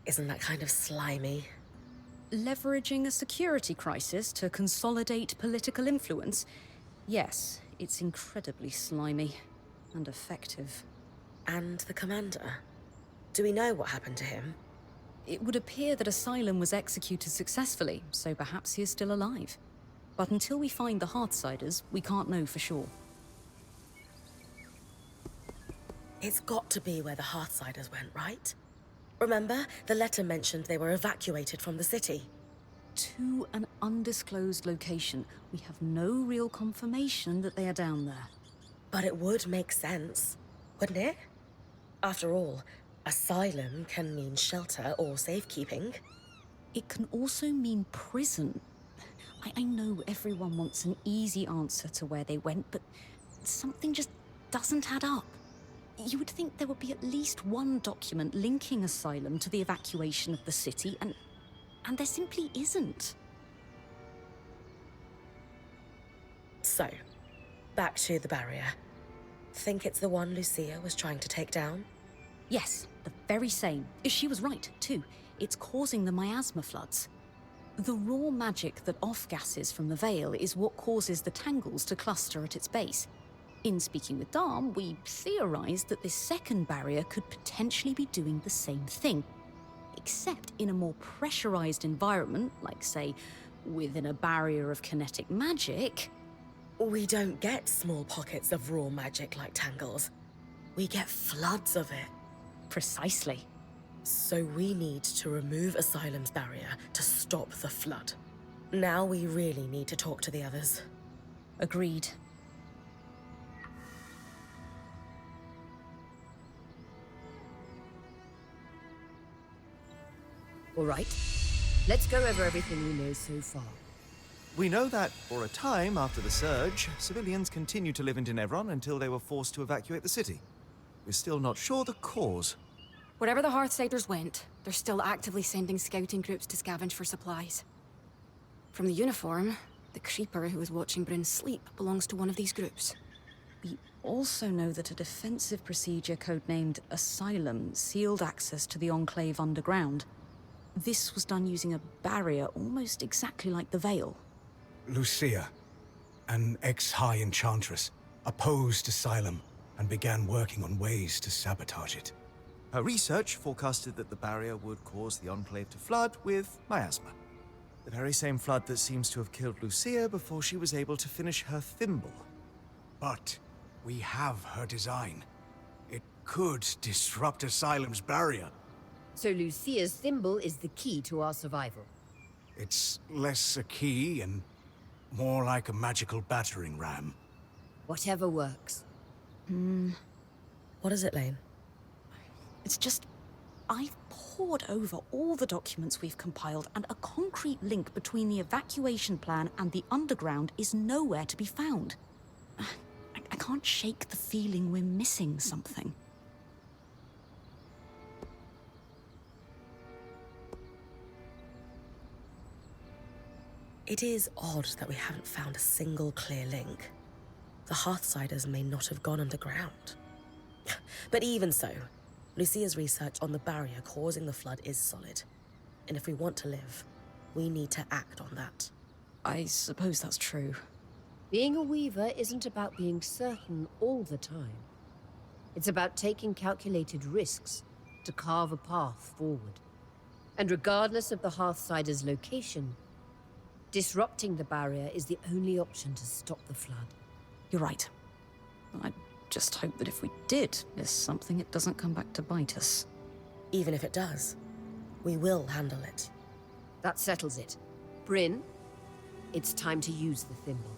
isn't that kind of slimy? Leveraging a security crisis to consolidate political influence? Yes, it's incredibly slimy and effective. And the commander? Do we know what happened to him? It would appear that Asylum was executed successfully, so perhaps he is still alive. But until we find the Hearthsiders, we can't know for sure. It's got to be where the Hearthsiders went, right? Remember, the letter mentioned they were evacuated from the city. To an undisclosed location. We have no real confirmation that they are down there. But it would make sense, wouldn't it? After all, asylum can mean shelter or safekeeping. It can also mean prison. I know everyone wants an easy answer to where they went, but something just doesn't add up. You would think there would be at least one document linking Asylum to the evacuation of the city, and there simply isn't. So, back to the barrier. Think it's the one Lucia was trying to take down? Yes, the very same. She was right, too. It's causing the miasma floods. The raw magic that off-gasses from the Veil is what causes the tangles to cluster at its base. In speaking with Darm, we theorized that this second barrier could potentially be doing the same thing. Except in a more pressurized environment, like, say, within a barrier of kinetic magic. We don't get small pockets of raw magic like tangles. We get floods of it. Precisely. So we need to remove Asylum's barrier to stop the flood. Now we really need to talk to the others. Agreed. All right. Let's go over everything we know so far. We know that, for a time after the surge, civilians continued to live in Tenebron until they were forced to evacuate the city. We're still not sure the cause. Wherever the Hearthsiders went, they're still actively sending scouting groups to scavenge for supplies. From the uniform, the creeper who was watching Bryn sleep belongs to one of these groups. We also know that a defensive procedure codenamed Asylum sealed access to the Enclave underground. This was done using a barrier almost exactly like the Veil. Lucia, an ex-high enchantress, opposed Asylum and began working on ways to sabotage it. Her research forecasted that the barrier would cause the Enclave to flood with miasma. The very same flood that seems to have killed Lucia before she was able to finish her thimble. But we have her design. It could disrupt Asylum's barrier. So Lucia's thimble is the key to our survival. It's less a key and more like a magical battering ram. Whatever works. What is it, Lane? It's just, I've pored over all the documents we've compiled, and a concrete link between the evacuation plan and the underground is nowhere to be found. I can't shake the feeling we're missing something. It is odd that we haven't found a single clear link. The Hearthsiders may not have gone underground. But even so, Lucia's research on the barrier causing the flood is solid. And if we want to live, we need to act on that. I suppose that's true. Being a weaver isn't about being certain all the time. It's about taking calculated risks to carve a path forward. And regardless of the Hearthsiders' location, disrupting the barrier is the only option to stop the flood. You're right. I just hope that if we did miss something, it doesn't come back to bite us. Even if it does, we will handle it. That settles it. Bryn, it's time to use the thimble.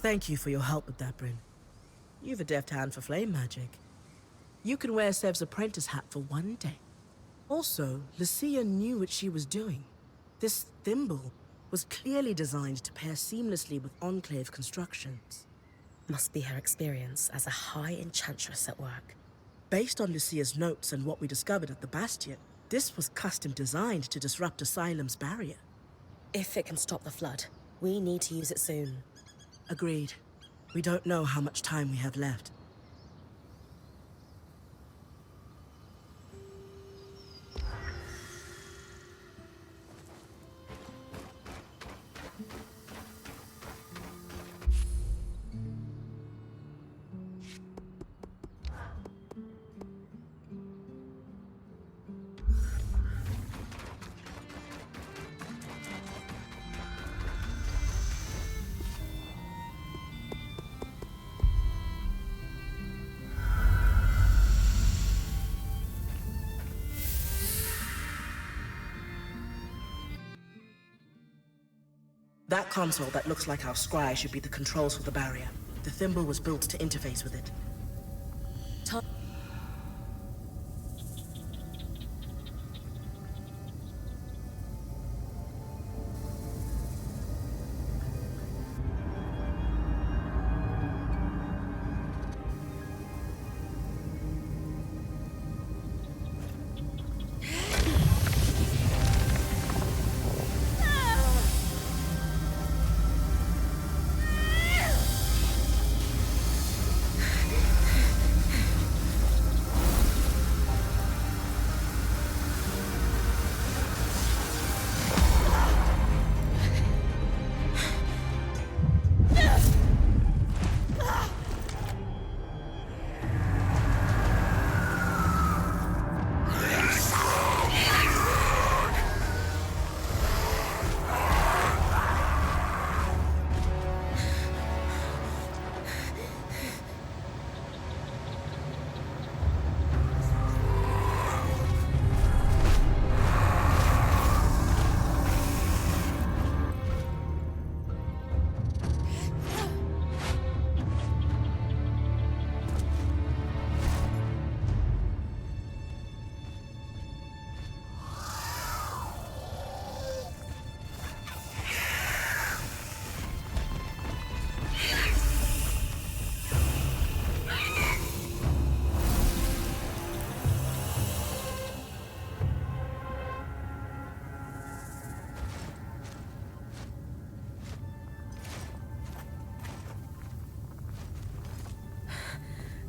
Thank you for your help with that, Bryn. You've a deft hand for flame magic. You can wear Sev's apprentice hat for one day. Also, Lucia knew what she was doing. This thimble, was clearly designed to pair seamlessly with Enclave constructions. Must be her experience as a high enchantress at work. Based on Lucia's notes and what we discovered at the Bastion, this was custom designed to disrupt Asylum's barrier. If it can stop the flood, we need to use it soon. Agreed. We don't know how much time we have left. That console that looks like our scry should be the controls for the barrier. The thimble was built to interface with it.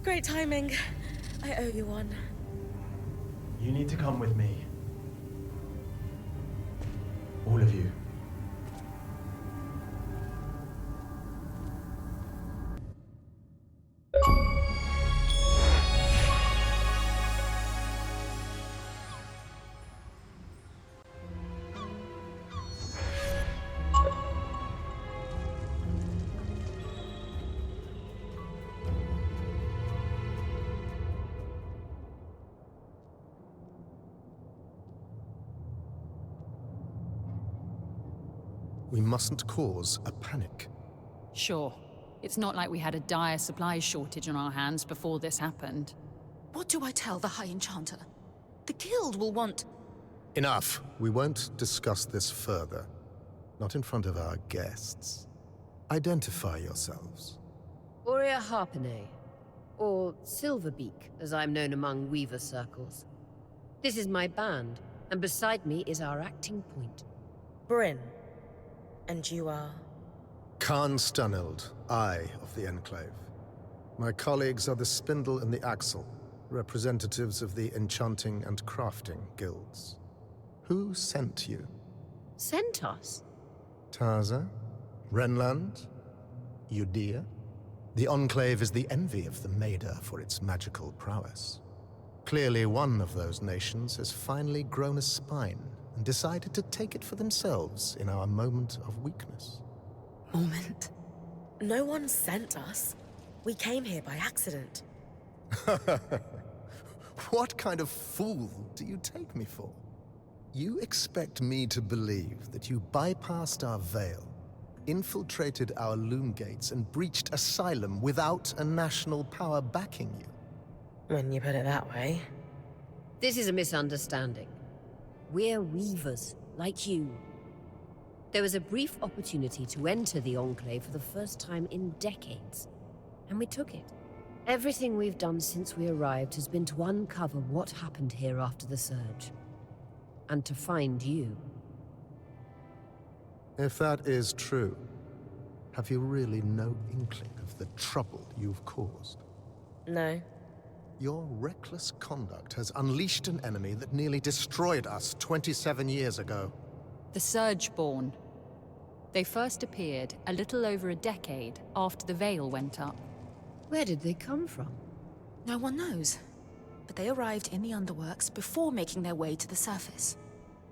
Great timing. I owe you one. You need to come with me. All of you. We mustn't cause a panic. Sure. It's not like we had a dire supply shortage on our hands before this happened. What do I tell the High Enchanter? The Guild will want... Enough. We won't discuss this further. Not in front of our guests. Identify yourselves. Aurea Harpenay, or Silverbeak, as I'm known among Weaver circles. This is my band, and beside me is our acting point. Bryn. And you are? Khan Stunild, Eye of the Enclave. My colleagues are the Spindle and the Axle, representatives of the Enchanting and Crafting Guilds. Who sent you? Sent us? Tarza? Renland? Udea? The Enclave is the envy of the Maida for its magical prowess. Clearly one of those nations has finally grown a spine and decided to take it for themselves in our moment of weakness. Moment? No one sent us. We came here by accident. What kind of fool do you take me for? You expect me to believe that you bypassed our veil, infiltrated our loom gates, and breached Asylum without a national power backing you? When you put it that way. This is a misunderstanding. We're Weavers, like you. There was a brief opportunity to enter the Enclave for the first time in decades, and we took it. Everything we've done since we arrived has been to uncover what happened here after the Surge. And to find you. If that is true, have you really no inkling of the trouble you've caused? No. Your reckless conduct has unleashed an enemy that nearly destroyed us 27 years ago. The Surgeborn. They first appeared a little over a decade after the Veil went up. Where did they come from? No one knows. But they arrived in the Underworks before making their way to the surface.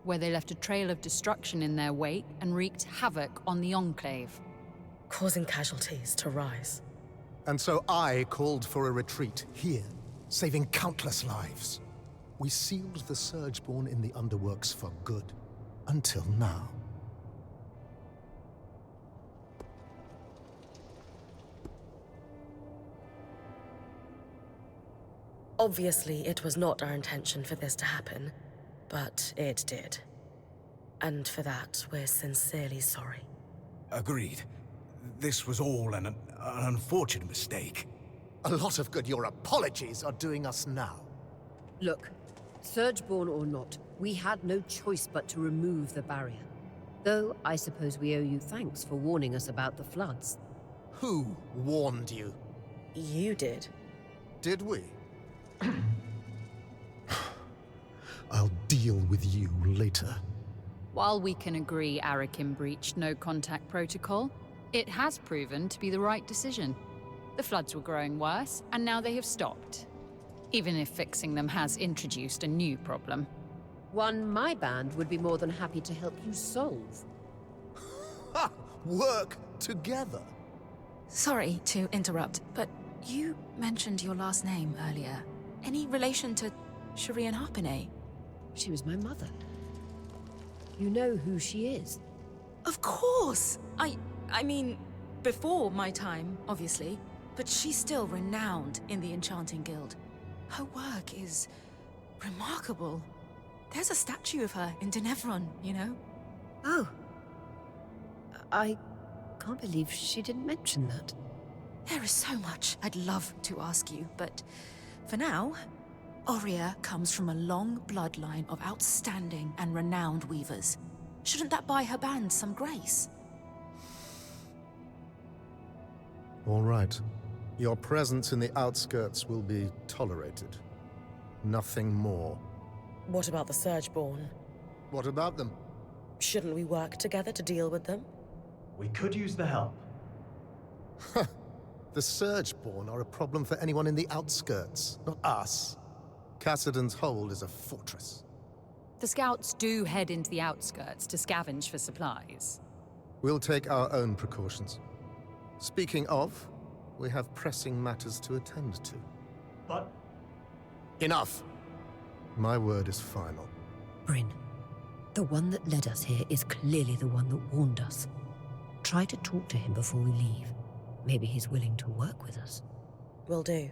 Where they left a trail of destruction in their wake and wreaked havoc on the Enclave. Causing casualties to rise. And so I called for a retreat here, saving countless lives. We sealed the Surgeborn in the Underworks for good, until now. Obviously, it was not our intention for this to happen, but it did. And for that, we're sincerely sorry. Agreed. This was all an unfortunate mistake. A lot of good your apologies are doing us now. Look, Surgeborn or not, we had no choice but to remove the barrier. Though I suppose we owe you thanks for warning us about the floods. Who warned you? You did. Did we? I'll deal with you later. While we can agree Arakim breached no contact protocol, it has proven to be the right decision. The floods were growing worse, and now they have stopped. Even if fixing them has introduced a new problem. One my band would be more than happy to help you solve. Ha! Work together. Sorry to interrupt, but you mentioned your last name earlier. Any relation to Shireen Harpenay? She was my mother. You know who she is? Of course! I mean, before my time, obviously. But she's still renowned in the Enchanting Guild. Her work is remarkable. There's a statue of her in Denevron, you know? Oh. I can't believe she didn't mention that. There is so much I'd love to ask you, but for now, Aurea comes from a long bloodline of outstanding and renowned weavers. Shouldn't that buy her band some grace? All right. Your presence in the outskirts will be tolerated. Nothing more. What about the Surgeborn? What about them? Shouldn't we work together to deal with them? We could use the help. The Surgeborn are a problem for anyone in the outskirts, not us. Cassidan's Hold is a fortress. The scouts do head into the outskirts to scavenge for supplies. We'll take our own precautions. Speaking of, we have pressing matters to attend to. But... Enough! My word is final. Bryn, the one that led us here is clearly the one that warned us. Try to talk to him before we leave. Maybe he's willing to work with us. Will do.